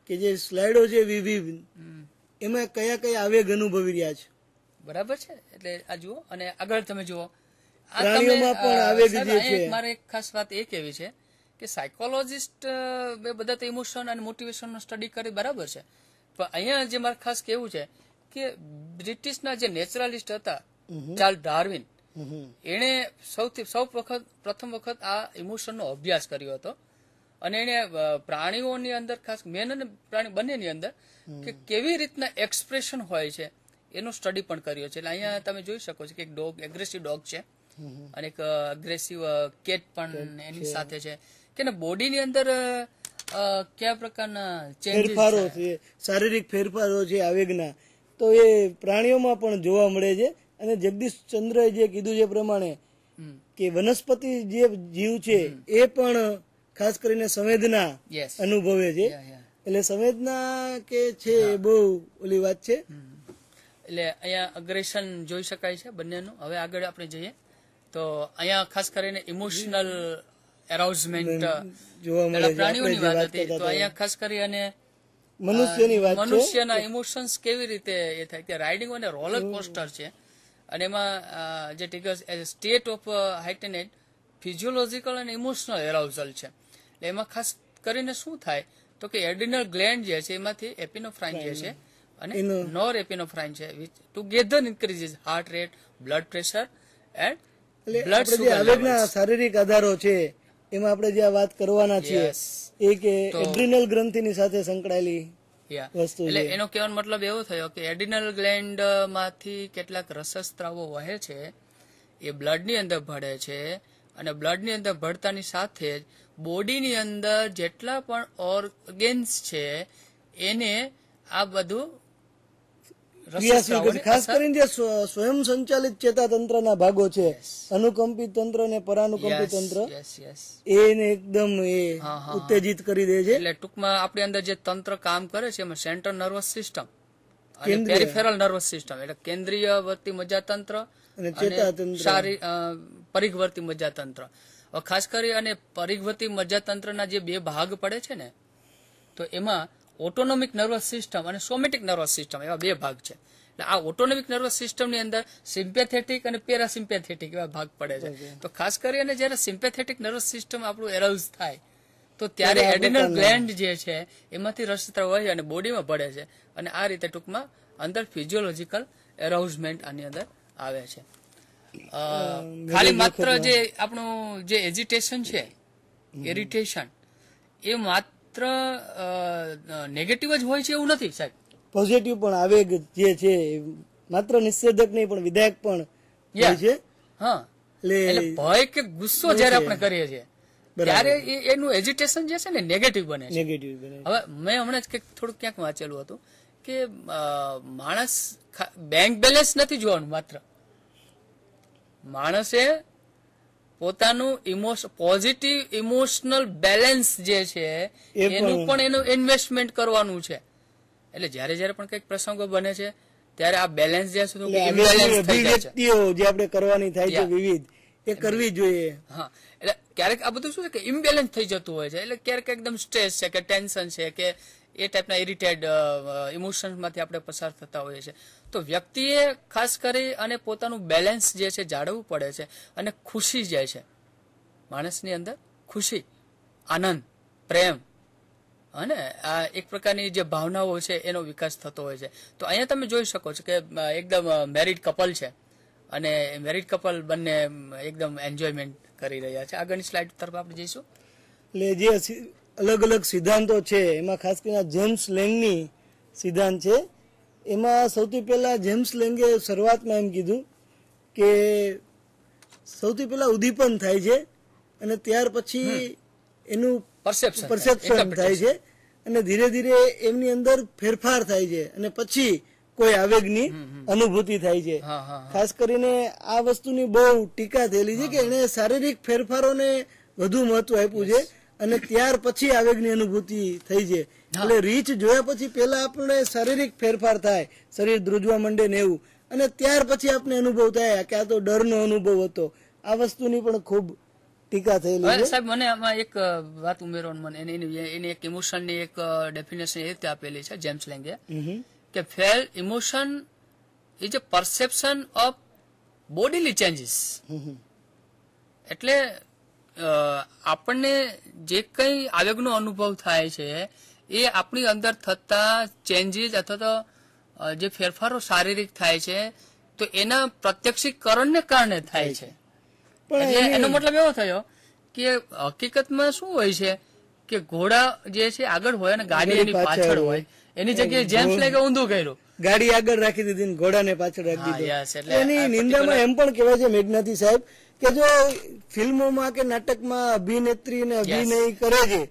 કે જે સ્લાઇડો છે વિવિધ, એમાં કયા કયા આવેગ અનુભવી રહ્યા છે.
બરાબર છે. એટલે આ જુઓ અને આગળ તમે જુઓ,
પ્રાણીઓમાં પણ આવેગ જે છે.
મારે એક ખાસ વાત એ કહેવી છે કે સાયકોલોજીસ્ટ બધા તો ઇમોશન અને મોટિવેશન નો સ્ટડી કરે, બરાબર છે, પણ અહીંયા જે મારે ખાસ કેવું છે કે બ્રિટિશના જે નેચરલિસ્ટ હતા ચાર્લ્સ ડાર્વિન, એને પ્રથમ વખત આ ઇમોશનનો અભ્યાસ કર્યો હતો અને એને પ્રાણીઓની અંદર ખાસ મેન અને પ્રાણી બંનેની અંદર કે કેવી રીતના એક્સપ્રેશન હોય છે એનો સ્ટડી પણ કર્યો છે. એટલે અહીંયા તમે જોઈ શકો છો કે એક ડોગ એગ્રેસિવ ડોગ છે અને એક અગ્રેસિવ કેટ પણ એની સાથે છે કે બોડીની અંદર કયા પ્રકારના
ફેરફારો છે, શારીરિક ફેરફારો છે આવેગના, તો એ પ્રાણીઓમાં પણ જોવા મળે છે. અને જગદીશ ચંદ્રએ જે કીધું છે પ્રમાણે કે વનસ્પતિ જે જીવ છે એ પણ ખાસ કરીને સંવેદના અનુભવે છે. એટલે સંવેદના કે છે એ બહુ ઓલી વાત છે.
એટલે અહીંયા અગ્રેશન જોઈ શકાય છે બંનેનું. હવે આગળ આપણે જઈએ તો અહીંયા ખાસ કરીને ઇમોશનલ એરાઉઝમેન્ટ
જોવા મળે છે.
પ્રાણીઓની વાત હતી તો અહીંયા ખાસ કરી અને
મનુષ્યની વાત છે.
મનુષ્યના ઇમોશન્સ કેવી રીતે એ થાય કે રાઇડિંગ અને રોલર કોસ્ટર છે અને એમાં જે ટીકર્સ સ્ટેટ ઓફ હાઇટેનેડ ફિઝિયોલોજીકલ અને ઇમોશનલ એરાઉઝલ છે. એટલે એમાં ખાસ કરીને શું થાય તો કે એડ્રિનલ ગ્લેન્ડ જે છે એમાંથી એપિનોફ્રાઇન જે છે અને નોર એપિનોફ્રાઇન છે which together increases heart rate, blood pressure and blood sugar.
આવેગના શારીરિક આધારો છે એમાં આપણે જે વાત કરવાના છીએ એ કે એડ્રિનલ ગ્રંથિની સાથે સંકળાયેલી વસ્તુ.
એટલે એનો કહેવાનો મતલબ એવો થયો કે એડ્રિનલ ગ્લેન્ડ માંથી કેટલાક રસસ્ત્રાવો વહે છે એ બ્લડ ની અંદર ભળે છે અને બ્લડ ની અંદર ભળતાની સાથે જ બોડીની અંદર જેટલા પણ ઓર્ગેન્સ છે એને આ બધું
ખાસ કરીને જે સ્વયં સંચાલિત ચેતાતંત્રના ભાગો છે, અનુકંપિત તંત્ર અને પરાનુકંપિત તંત્ર, એને એકદમ ઉત્તેજિત કરી દે છે.
એટલે ટૂંકમાં આપણી અંદર જે તંત્ર કામ કરે છે એમાં સેન્ટ્રલ નર્વસ સિસ્ટમ અને પેરિફેરલ નર્વસ સિસ્ટમ એટલે કેન્દ્રીય વર્તી મજ્જાતંત્ર અને પરિઘવર્તી મજ્જાતંત્ર. ખાસ કરી અને પરિઘવર્તી મજ્જાતંત્રના જે બે ભાગ પડે છે ને તો એમાં ઓટોનોમિક નર્વસ સિસ્ટમ અને સોમેટિક નર્વસ સિસ્ટમ એવા બે ભાગ છે. એટલે આ ઓટોનોમિક નર્વસ સિસ્ટમની અંદર સિમ્પેથેટિક અને પેરાસિમ્પેથેટિક એવા ભાગ પડે છે. તો ખાસ કરીને જયારે સિમ્પેથેટિક નર્વસ સિસ્ટમ આપણું એરાઉઝ થાય તો ત્યારે એડ્રિનલ ગ્લેન્ડ જે છે એમાંથી રસસ્ત્રાવ વહે અને બોડીમાં ભળે છે અને આ રીતે ટૂંકમાં અંદર ફિઝિયોલોજીકલ એરાઉઝમેન્ટ આની અંદર આવે છે. ખાલી માત્ર જે આપણું જે એજિટેશન છે, ઇરિટેશન, એ માત્ર નેગેટિવ જ હોય છે એવું નથી સાહેબ.
પોઝિટિવ પણ આવેગ જે છે માત્ર નિષેધક નહીં પણ વિધાયક પણ હોય છે.
હા, એટલે ભય કે ગુસ્સો જયારે આપણે કરીએ છીએ ત્યારે એનું એજિટેશન જે છે ને નેગેટિવ બને છે. હવે મેં હમણાં જ થોડુંક ક્યાંક વાંચેલું હતું કે માણસ બેંક બેલેન્સ નથી જોવાનું, માત્ર માણસે પોતાનું પોઝિટિવ ઇમોશનલ બેલેન્સ જે છે એનું પણ એનું ઇન્વેસ્ટમેન્ટ કરવાનું છે. એટલે જયારે જયારે પણ કઈક પ્રસંગો બને છે ત્યારે આ બેલેન્સ જે છે ઇમ્બેલેન્સ થઈ જાય છે.
જે આપણે કરવાની થાય છે વિવિધ એ કરવી જોઈએ.
હા, એટલે ક્યારેક આ બધું શું છે કે ઇમ્બેલેન્સ થઈ જતું હોય છે. એટલે ક્યારેક એકદમ સ્ટ્રેસ છે કે ટેન્શન છે કે એ ટાઈપના ઇરિટેડ ઇમોશન્સમાંથી આપણે પસાર થતા હોઈએ છીએ. તો વ્યક્તિએ ખાસ કરી અને પોતાનું બેલેન્સ જે છે જાળવવું પડે છે અને ખુશી જાય છે માણસની અંદર, ખુશી, આનંદ, પ્રેમ અને આ એક પ્રકારની જે ભાવનાઓ છે એનો વિકાસ થતો હોય છે. તો અહીંયા તમે જોઈ શકો છો કે એકદમ મેરિડ કપલ છે અને મેરિડ કપલ બંને એકદમ એન્જોયમેન્ટ કરી રહ્યા છે. આગળની સ્લાઇડ તરફ આપણે જઈશું.
એટલે જે અલગ અલગ સિદ્ધાંતો છે એમાં ખાસ કરીને જેમ્સ લેંગની સિદ્ધાંત છે. એમાં સૌથી પહેલા જેમ્સ લેંગે શરૂઆતમાં એમ કીધું કે સૌથી પહેલા ઉદ્દીપન થાય છે અને ત્યાર પછી એનું પરસેપ્શન થાય છે અને ધીરે ધીરે એમની અંદર ફેરફાર થાય છે અને પછી કોઈ આવેગની અનુભૂતિ થાય છે. ખાસ કરીને આ વસ્તુની બહુ ટીકા થયેલી છે કે એને શારીરિક ફેરફારોને વધુ મહત્વ આપ્યું છે અને ત્યાર પછી આવેગની અનુભૂતિ થઈ છે. એટલે રીચ જોયા પછી પેલા આપણે શારીરિક ફેરફાર થાય, શરીર ધ્રુજવા માંડે ને એવું, અને ત્યાર પછી આપણે અનુભવ થાય કે આ તો ડરનો અનુભવ હતો. આ વસ્તુની પણ ખૂબ ટીકા થયેલી છે.
સાહેબ મને આમાં એક વાત ઉમેરવાનું મને એની એક ઇમોશનની એક ડેફિનેશન એ રીતે આપેલી છે જેમ્સ લેંગે કે felt emotion is a perception of bodily changes. એટલે આપણને જે કઈ આવેગનો અનુભવ થાય છે એ આપણી અંદર થતા ચેન્જીસ અથવા તો જે ફેરફારો શારીરિક થાય છે તો એના પ્રત્યક્ષીકરણને કારણે થાય છે. એટલે એનો મતલબ એવો થયો કે હકીકતમાં શું હોય છે કે ઘોડા જે છે આગળ હોય અને ગાડી એની પાછળ હોય, એની જગ્યાએ જેમ્સ લેંગે ઊંધું કર્યું,
ગાડી આગળ રાખી દીધી, ઘોડાને પાછળ રાખી દીધો. એની નિંદામાં એમ પણ કહેવાય છે મેઘનાથી સાહેબ કે જો ફિલ્મોમાં કે નાટકમાં અભિનેત્રી ને અભિનય કરે છે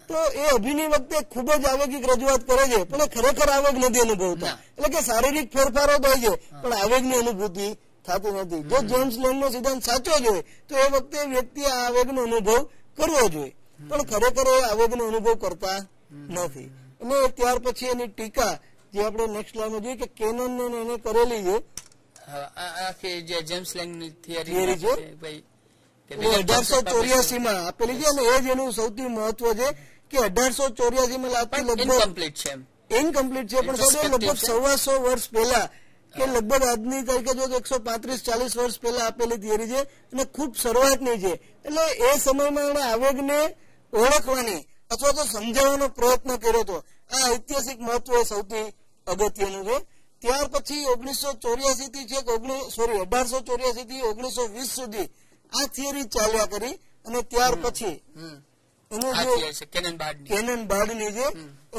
તો એ અભિનય વખતે ખૂબ જ આવેગિક રજૂઆત કરે છે, પણ ખરેખર આવેગ નથી અનુભવતા. એટલે કે શારીરિક ફેરફારો થાય છે પણ આવેગની અનુભૂતિ થતી નથી. જો જેમ્સ લેંગનો સિદ્ધાંત સાચો જ હોય તો એ વખતે વ્યક્તિએ આ આવેગનો અનુભવ કરવો જોઈએ, પણ ખરેખર એ આવેગનો અનુભવ કરતા નથી. અને ત્યાર પછી એની ટીકા જે આપણે નેક્સ્ટ લાઈનમાં જોઈએ કે કેનન એને કરેલી છે,
આખી જે જેમ્સ લેંગની થિયરી
છે 1884 માં આપેલી છે. અને એ જ એનું સૌથી મહત્વ છે કે 1884 માં લાગતી લગભગ ઇનકમ્પ્લીટ છે, પણ સાહેબ લગભગ 125 વર્ષ પહેલા કે લગભગ આજની તારીખે જો 135-40 વર્ષ પહેલા આપેલી થિયરી છે અને ખૂબ શરૂઆતની છે. એટલે એ સમયમાં એને આવેગને ઓળખવાની અથવા તો સમજાવવાનો પ્રયત્ન કર્યો હતો. આ ઐતિહાસિક મહત્વ સૌથી અગત્યનું છે. ત્યાર પછી 1884 થી છેક 1884 થી 1920 સુધી આ થિયરી ચાલ્યા કરી. અને ત્યાર પછી એનું જે કેનન બાર્ડની છે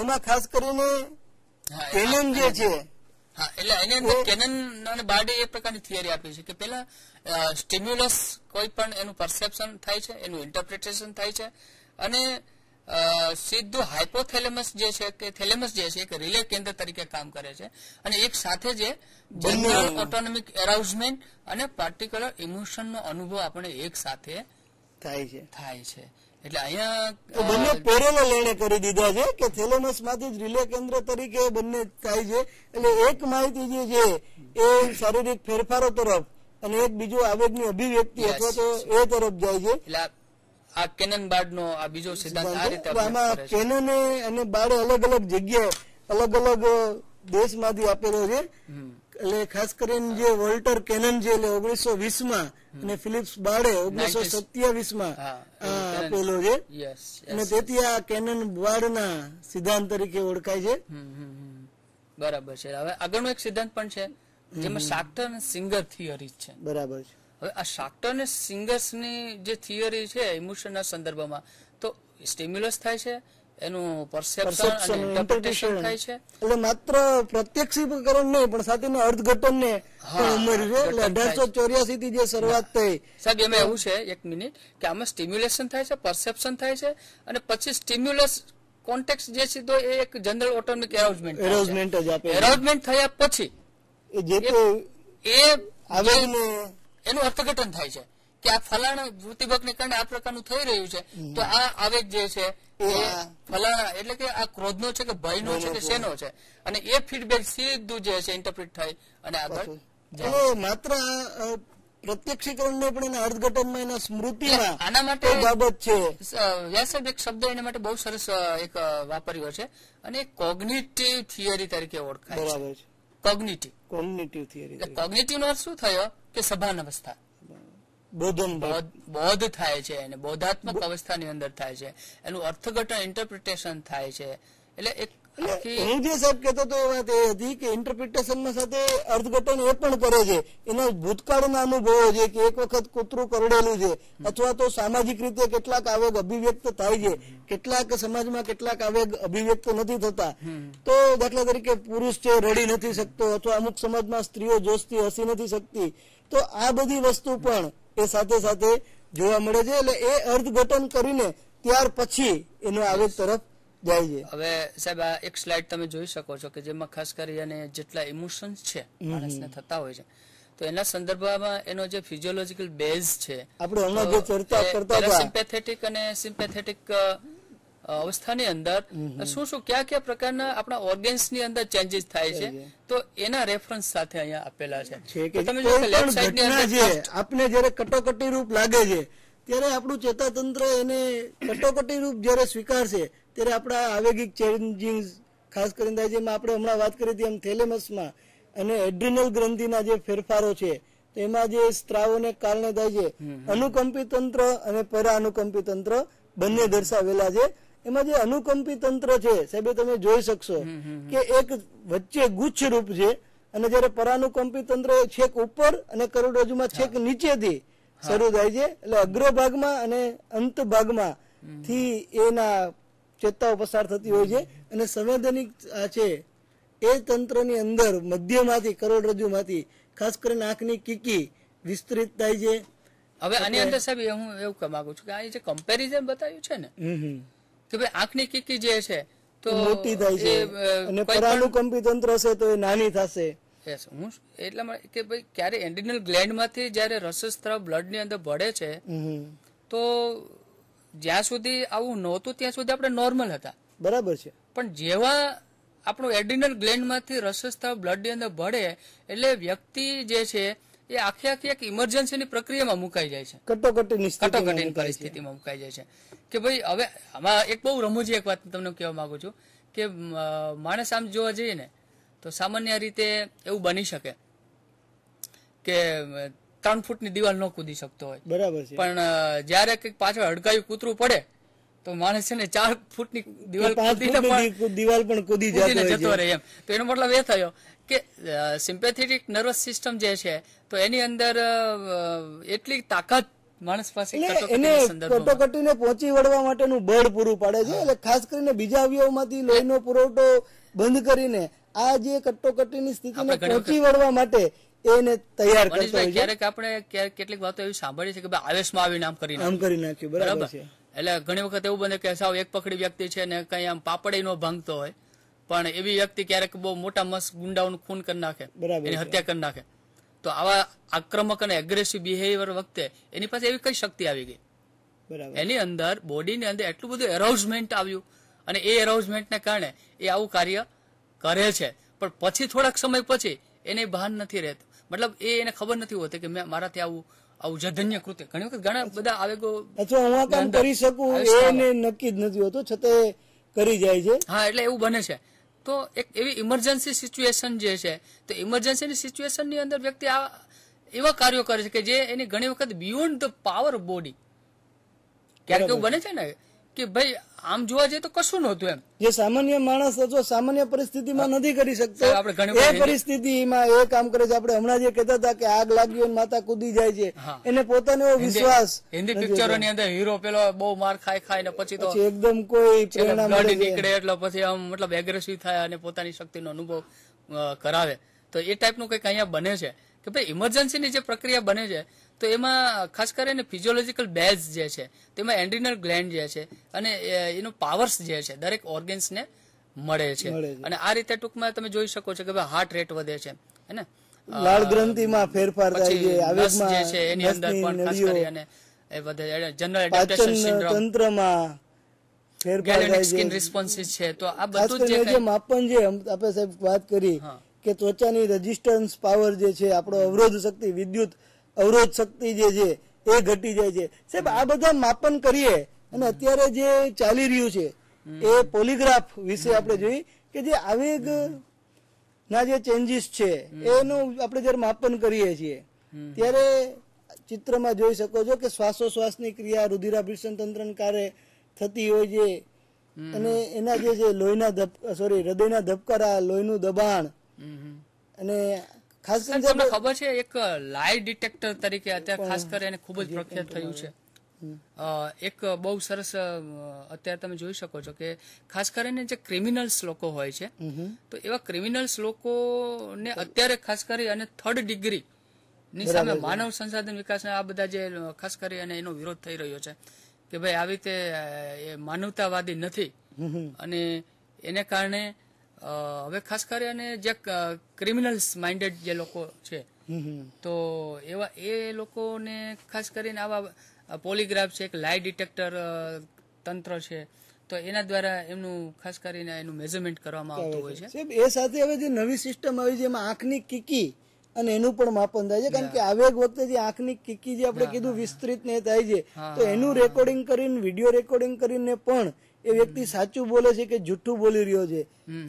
એમાં ખાસ કરીને કેનન જે છે
એટલે એની અંદર કેનન અને બાર્ડે એક પ્રકારની થિયરી આપી છે કે પેલા સ્ટિમ્યુલસ કોઈ પણ એનું પરસેપ્શન થાય છે, એનું ઇન્ટરપ્રિટેશન થાય છે અને સીધું હાઇપોથેલેમસ જે છે કે થેલેમસ જે છે એક રિલે કેન્દ્ર તરીકે કામ કરે છે અને એક સાથે જે જનરલ ઓટોનોમિક એરાઉઝમેન્ટ અને પાર્ટિક્યુલર ઇમોશનનો અનુભવ આપણે એક સાથે થાય છે. એટલે અહીંયા
બંને પેરેલલ એને કરી દીધા છે કે થેલેમસ માંથી જ રિલે કેન્દ્ર તરીકે બંને થાય છે. એટલે એક માહિતી જે છે એ શારીરિક ફેરફારો તરફ અને એક બીજું આવેગની અભિવ્યક્તિ અથવા તો એ તરફ જાય છે.
એટલે આ કેનન બાર્ડનો આ બીજો સિદ્ધાંત આ રીતે
આમાં કેનને અને બાર્ડે અલગ અલગ જગ્યાએ અલગ અલગ દેશમાંથી આપેલો છે. એટલે ખાસ કરીને જે વોલ્ટર કેનન છે એટલે 1920 માં અને ફિલિપ્સ બાર્ડે 1927 માં આપેલો છે અને તેથી આ કેનન બાર્ડના સિદ્ધાંત તરીકે ઓળખાય છે.
બરાબર છે. હવે આગળનો એક સિદ્ધાંત પણ છે જેમાં શાક્ટર અને સિંગર થિયરી છે.
બરાબર છે.
હવે આ શાક્ટર અને સિંગર્સ ની જે થિયરી છે ઇમોશનના સંદર્ભમાં તો સ્ટિમ્યુલસ થાય છે, એનું પરસેપ્શન અને ઇન્ટરપ્રિટેશન થાય છે.
એટલે માત્ર પ્રત્યક્ષીકરણ નહીં પણ સાથેનો અર્થઘટનને પણ ઉમેર્યું છે. એટલે 1884 થી જે શરૂઆત થઈ
સાહેબ એમાં એવું છે એક મિનિટ કે આમાં સ્ટિમ્યુલેશન થાય છે, પરસેપ્શન થાય છે અને પછી સ્ટિમ્યુલસ કોન્ટેક્ટ જે છે તો એ એક જનરલ ઓટોનોમિક એરાઉઝમેન્ટ
જ આપે.
એરાઉઝમેન્ટ થયા પછી
જે
એનું અર્થઘટન થાય છે કે આ ફલાણા વૃત્તિભગને કારણે આ પ્રકારનું થઈ રહ્યું છે તો આ આવેગ જે છે એ ફલાણા એટલે કે આ ક્રોધનો છે કે ભયનો છે કે શેનો છે અને એ ફીડબેક સીધું જે છે ઇન્ટરપ્રિટ થાય અને આગળ
માત્ર પ્રત્યક્ષીકરણ ને પણ એના અર્થઘટનમાં એના સ્મૃતિમાં
આના માટે
બાબત છે.
વ્યાસેબ એક શબ્દ એના માટે બહુ સરસ એક વાપર્યો છે અને કોગ્નિટિવ થિયરી તરીકે ઓળખાય છે.
બરાબર છે.
Cognitive theory. કોગ્નિટિવ નો અર્થ શું થયો કે સભાન અવસ્થા, બોધ થાય છે અને બોધાત્મક અવસ્થાની અંદર થાય છે, એનું અર્થઘટન ઇન્ટરપ્રિટેશન થાય છે. એટલે એક
હું જે સાહેબ કહેતો હતો એ વાત એ હતી કે ઇન્ટરપ્રિટેશનમાં સાથે અર્થઘટન એ પણ કરે છે એના ભૂતકાળના અનુભવો છે કે એક વખત કૂતરું કરડેલું છે અથવા તો સામાજિક રીતે કેટલાક આવેગ અભિવ્યક્ત થાય છે, કેટલાક સમાજમાં કેટલાક આવેગ અભિવ્યક્ત નથી થતા. તો દાખલા તરીકે પુરુષ છે રડી નથી શકતો અથવા અમુક સમાજમાં સ્ત્રીઓ જોશથી હસી નથી શકતી. તો આ બધી વસ્તુ પણ એ સાથે સાથે જોવા મળે છે. એટલે એ અર્થઘટન કરીને ત્યાર પછી એનો આવેગ તરફ જાય છે.
હવે સાહેબ આ એક સ્લાઇડ તમે જોઈ શકો છો કે જેમાં ખાસ કરીને જેટલા ઇમોશન્સ છે માણસને થતા હોય છે તો એના સંદર્ભમાં એનો જે ફિઝિયોલોજીકલ બેઝ છે
આપણે હમણાં જે ચર્ચા કરતા હતા
સિમ્પેથેટિક અને સિમ્પેથેટિક અવસ્થાની અંદર શું શું કયા પ્રકારના આપણા ઓર્ગન્સ ની અંદર ચેન્જીસ થાય છે તો એના રેફરન્સ સાથે અહીંયા આપેલા છે. તમે જો લેફ્ટ સાઈડ ની અંદર
આપને જયારે કટોકટી રૂપ લાગે છે ત્યારે આપણું ચેતાતંત્ર એને કટોકટી રૂપ જયારે સ્વીકારશે ત્યારે આપણા આવેગિક ચેન્જિંગ ખાસ કરીને થાય છે. એમાં આપણે હમણાં વાત કરી હતી એમ થેલેમસમાં અને એડ્રિનલ ગ્રંથિના જે ફેરફારો છે તેમાં જે સ્ત્રાવોને કારણે થાય છે અનુકંપી તંત્ર અને પરાનુકંપી તંત્ર બંને દર્શાવેલા છે. એમાં જે અનુકંપી તંત્ર છે સાહેબ તમે જોઈ શકશો કે એક વચ્ચે ગુચ્છ રૂપ છે અને જયારે પરાનુકંપી તંત્ર છેક ઉપર અને કરોડરજ્જુમાં છેક નીચેથી શરૂ થાય છે. એટલે અગ્રભાગમાં અને અંત ભાગમાં થી એના ચેતાઓ પસાર થતી હોય છે અને સંવેદનિક છે એ તંત્રની અંદર મધ્યમાંથી કરોડરજ્જુમાંથી ખાસ કરીને આંખની કીકી વિસ્તૃત થાય છે.
હવે આની અંદર સાહેબ હું એવું કહેવા માંગુ છું કે આ જે કમ્પેરિઝન બતાવ્યું છે ને કે ભાઈ આંખની કીકી જે છે તો
મોટી થાય છે અને પરાનુકંપી તંત્ર છે તો એ નાની થશે.
હું એટલા માટે કે ભાઈ ક્યારે એન્ડિનલ ગ્લેન્ડ માંથી જયારે રસસ્ત્રાવ બ્લડ ની અંદર ભળે છે તો જ્યાં સુધી આવું નહોતું ત્યાં સુધી આપણે નોર્મલ હતા,
બરાબર છે.
પણ જેવા આપણું એડિનલ ગ્લેન્ડ માંથી રસસ્ત્રાવ બ્લડ ની અંદર ભળે એટલે વ્યક્તિ જે છે એ આખી એક ઇમરજન્સીની પ્રક્રિયામાં મુકાઈ જાય છે, કટોકટીની પરિસ્થિતિમાં મુકાઈ જાય છે. કે ભાઈ હવે આમાં એક બહુ રમૂજી એક વાત તમને કહેવા માંગુ છું કે માણસ આમ જોવા જઈએ ને તો સામાન્ય રીતે એવું બની શકે કે 3 ફૂટની દિવાલ ન કૂદી શકતો હોય,
બરાબર છે,
પણ જયારે કઈક પાછળ હડકાયું કૂતરું પડે તો માણસ છે ને 4 ફૂટની દિવાલ
પણ કૂદી જતો
રહે એમ. તો એનો મતલબ એ થયો કે સિમ્પેથેટિક નર્વસ સિસ્ટમ જે છે તો એની અંદર એટલી તાકાત માણસ પાસે
કટોકટીને પહોંચી વળવા માટેનું બળ પૂરું પાડે છે. એટલે ખાસ કરીને બીજા અવયવોમાંથી લોહીનો પુરવઠો બંધ કરીને આ જે કટોકટીની સ્થિતિને પહોંચી વળવા માટે એને તૈયાર કરતો હોય છે.
ક્યારેક આપણે કેટલીક વાતો એવી સાંભળી છે કે ભાઈ આવેશમાં આવીને આમ કરી
નાખ્યું, બરાબર છે.
એટલે ઘણી વખત એવું બને કે સાવ એક પકડી વ્યક્તિ છે ને કઈ આમ પાપડી નો ભાંગતો હોય પણ એવી વ્યક્તિ ક્યારેક બહુ મોટા મસ્ત ગુંડાઓનું ખૂન કરી નાખે, એની હત્યા કરી નાખે. તો આવા આક્રમક અને એગ્રેસિવ બિહેવિયર વખતે એની પાસે એવી કઈ શક્તિ આવી ગઈ, એની અંદર બોડીની અંદર એટલું બધું એરાઉઝમેન્ટ આવ્યું અને એ એરાઉઝમેન્ટને કારણે એ આવું કાર્ય કરે છે. પણ પછી થોડાક સમય પછી એને ભાન નથી રહેતું, મતલબ એને ખબર નથી હોતી કે મેં મારાથી આવું જધન્ય કૃત્ય ઘણી વખત ઘણા બધા આવેગો
અથવા હું આ કામ કરી શકું એને નક્કી જ નથી હોતું છતાં કરી જાય છે.
હા, એટલે એવું બને છે. તો એક એવી ઇમરજન્સી સિચ્યુએશન જે છે તો ઇમરજન્સીની સિચ્યુએશનની અંદર વ્યક્તિ આ એવા કાર્યો કરે છે કે જે એની ઘણી વખત beyond the power of body. ક્યારેક એવું બને છે ને કે ભાઈ આમ જોવા જઈએ તો કશું નહોતું એમ,
જે સામાન્ય માણસ અથવા સામાન્ય પરિસ્થિતિમાં નથી કરી શકતો એ પરિસ્થિતિમાં એ કામ કરે છે. આપણે હમણાં જે કહેતા હતા કે આગ લાગી અને માતા કૂદી જાય છે, એને પોતાનો એવો વિશ્વાસ.
હિન્દી પિક્ચરોની અંદર હીરો પેલો બહુ માર ખાય ને પછી તો
એકદમ કોઈ પ્રેરણા
નીકળે એટલે પછી આમ મતલબ એગ્રેસિવ થાય અને પોતાની શક્તિનો અનુભવ કરાવે. તો એ ટાઈપનું કંઈક અહીંયા બને છે કે ભાઈ ઇમરજન્સીની જે પ્રક્રિયા બને છે તો એમાં ખાસ કરીને ફિઝિયોલોજીકલ બેઝ જે છે તેમાં એન્ડ્રિનલ ગ્લેન્ડ જે છે અને એનો પાવર્સ જે છે દરેક ઓર્ગન્સને મળે છે. અને આ રીતે ટૂંકમાં તમે જોઈ શકો છો કે ભાઈ હાર્ટ રેટ વધે છે, હે ને,
લાળ ગ્રંથિમાં ફેરફાર થાય છે,
આવેગમાં જે છે એની અંદર પણ ખાસ કરીને એ વધે છે, જનરલ એડેપ્ટેશન સિન્ડ્રોમ,
તંત્રમાં ફેરફાર થાય છે,
સ્કિન રિસ્પોન્સિસ છે. તો આ બધું
જે માપન જે આપણે સાહેબ વાત કરી કે ત્વચાની રેઝિસ્ટન્સ પાવર જે છે, આપણો અવરોધ શક્તિ, વિદ્યુત અવરોધ શક્તિ જે છે એ ઘટી જાય છે. સાહેબ આ બધા માપન કરીએ અને અત્યારે જે ચાલી રહ્યું છે એ પોલીગ્રાફ વિશે આપણે જોઈએ કે જે આવેગ ના જે ચેન્જીસ છે એનું આપણે જયારે માપન કરીએ છીએ ત્યારે ચિત્રમાં જોઈ શકો છો કે શ્વાસોશ્વાસની ક્રિયા રુધિરાભિસરણ તંત્રને કારણે થતી હોય છે અને એના જે છે હૃદયના ધબકારા, લોહીનું દબાણ અને ખાસ કરીને
તમને ખબર છે એક લાઈ ડિટેક્ટર તરીકે અત્યારે ખાસ કરીને ખૂબ જ પ્રખ્યાત થયું છે. એક બહુ સરસ અત્યારે તમે જોઈ શકો છો કે ખાસ કરીને જે ક્રિમિનલ્સ લોકો હોય છે તો એવા ક્રિમિનલ્સ લોકોને અત્યારે ખાસ કરી અને 3rd ડિગ્રી ની સામે માનવ સંસાધન વિકાસના આ બધા જે ખાસ કરી અને એનો વિરોધ થઈ રહ્યો છે કે ભાઈ આવી રીતે એ માનવતાવાદી નથી અને એને કારણે હવે ખાસ કરીને જે ક્રિમિનલ્સ માઇન્ડેડ જે લોકો છે તો એવા એ લોકોને ખાસ કરીને આવા પોલીગ્રાફ છે, એક લાઈ ડિટેક્ટર તંત્ર છે તો એના દ્વારા એમનું ખાસ કરીને એનું મેઝરમેન્ટ કરવામાં આવતું હોય છે.
એ સાથે હવે જે નવી સિસ્ટમ આવી છે એમાં આંખની કીકી અને એનું પણ માપન થાય છે, કારણ કે આવેગ વખતે જે આંખની કીકી જે આપણે કીધું વિસ્તૃત ને થાય છે તો એનું રેકોર્ડિંગ કરીને, વિડીયો રેકોર્ડિંગ કરીને પણ એ વ્યક્તિ સાચું બોલે છે કે જૂઠું બોલી રહ્યો છે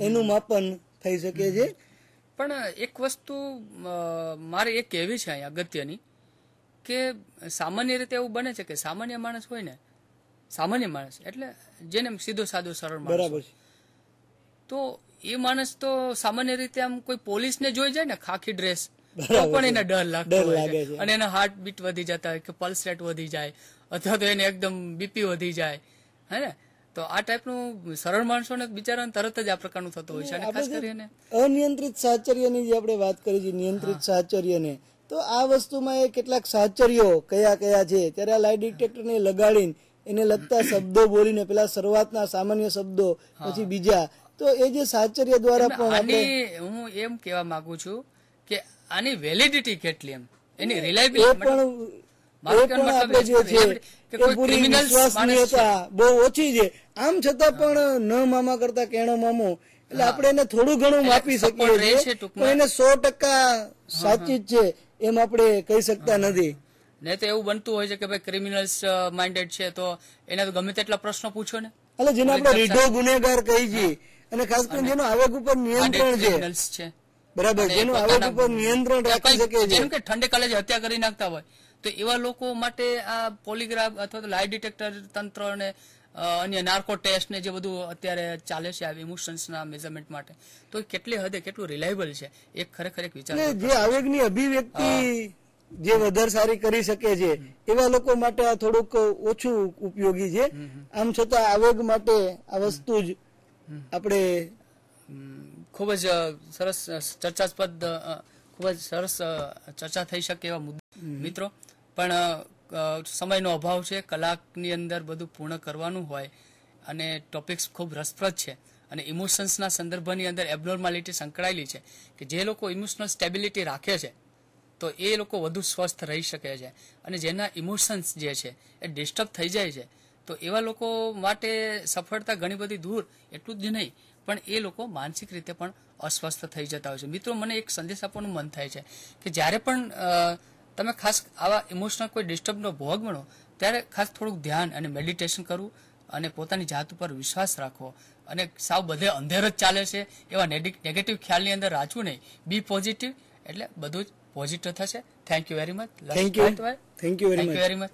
એનું માપન થઈ શકે છે.
પણ એક વસ્તુ મારે એ કહેવી છે અહીંયા અગત્યની કે સામાન્ય રીતે એવું બને છે કે સામાન્ય માણસ હોય ને, સામાન્ય માણસ એટલે જેને સીધો સાદો સરળ માણસ,
બરાબર છે,
તો એ માણસ તો સામાન્ય રીતે આમ કોઈ પોલીસને જોઈ જાય ને ખાખી ડ્રેસ તો પણ એને ડર લાગતો હોય છે અને એના હાર્ટ બીટ વધી જતા હોય કે પલ્સ રેટ વધી જાય અથવા તો એને એકદમ બીપી વધી જાય, હે ને, તો આ ટાઈપનું સરળ માણસોને બિચારાને તરત જ આ પ્રકારનું થતું હોય છે. અને ખાસ કરીને
અનિયંત્રિત સાહચર્યની જે આપણે વાત કરી છે, નિયંત્રિત સાહચર્યને, તો આ વસ્તુમાં એ કેટલાક સાહચર્યો કયા કયા છે, ત્યારે આ લાઇટ ડિટેક્ટરને લગાડીને એને લગતા શબ્દો બોલીને પેલા શરૂઆતના સામાન્ય શબ્દો પછી બીજા, તો એ જે સાહચર્ય દ્વારા પણ
હું એમ કહેવા માંગુ છું કે આની વેલિડિટી કેટલી, એમ એની રિલાયબિલિટી
બહુ ઓછી છે. આમ છતાં પણ ન મામા કરતા કેણો મામો, એટલે આપણે એને થોડું ઘણું માપી શકીએ છીએ, પણ એને 100% સાચી જ છે એમ આપણે કહી શકતા નથી.
નહીં તો એવું બનતું હોય છે કે ભાઈ ક્રિમિનલ્સ માઇન્ડેડ છે તો એને તો ગમે તેટલા પ્રશ્નો પૂછો ને,
એટલે જેને આપણે રીઢો ગુનેગાર કહી છીએ, અને ખાસ કરીને જેનો આવેગ ઉપર નિયંત્રણ છે, બરાબર, જેનું આવેગ ઉપર નિયંત્રણ રાખી શકે છે,
જેમ કે ઠંડે કાલે હત્યા કરી નાખતા હોય, તો એવા લોકો માટે આ પોલીગ્રાફ અથવા તો લાઇટ ડિટેક્ટર તંત્ર અને અન્ય નાર્કો ટેસ્ટ ને જે બધું અત્યારે ચાલે છે આ ઇમોશન્સના મેઝરમેન્ટ માટે, તો કેટલી હદે કેટલું રિલાયબલ છે એક ખરેખર એક વિચાર.
જે આવેગની અભિવ્યક્તિ જે વધારે સારી કરી શકે છે એવા લોકો માટે આ થોડુંક ઓછું ઉપયોગી છે. આમ છતાં આવેગ માટે આ વસ્તુ જ આપણે
ખૂબ જ સરસ ચર્ચાસ્પદ, ખૂબ જ સરસ ચર્ચા થઈ શકે એવા મુદ્દા મિત્રો, પણ સમયનો અભાવ છે, કલાકની અંદર બધું પૂર્ણ કરવાનું હોય અને ટોપિક્સ ખૂબ રસપ્રદ છે અને ઇમોશન્સના સંદર્ભની અંદર એબનોર્માલિટી સંકળાયેલી છે કે જે લોકો ઇમોશનલ સ્ટેબિલિટી રાખે છે તો એ લોકો વધુ સ્વસ્થ રહી શકે છે, અને જેના ઇમોશન્સ જે છે એ ડિસ્ટર્બ થઈ જાય છે તો એવા લોકો માટે સફળતા ઘણી બધી દૂર એટલું જ નહીં, પણ એ લોકો માનસિક રીતે પણ અસ્વસ્થ થઈ જતા હોય છે. મિત્રો, મને એક સંદેશ આપવાનું મન થાય છે કે જ્યારે પણ તમે ખાસ આવા ઇમોશનલ કોઈ ડિસ્ટર્બનો ભોગ બનો ત્યારે ખાસ થોડુંક ધ્યાન અને મેડિટેશન કરવું અને પોતાની જાત ઉપર વિશ્વાસ રાખવો, અને સાવ બધે અંધેર જ ચાલે છે એવા નેગેટિવ ખ્યાલની અંદર રાખવું નહીં. બી પોઝિટિવ, એટલે બધું જ પોઝિટિવ થશે. Thank you very much.
Thank you very much.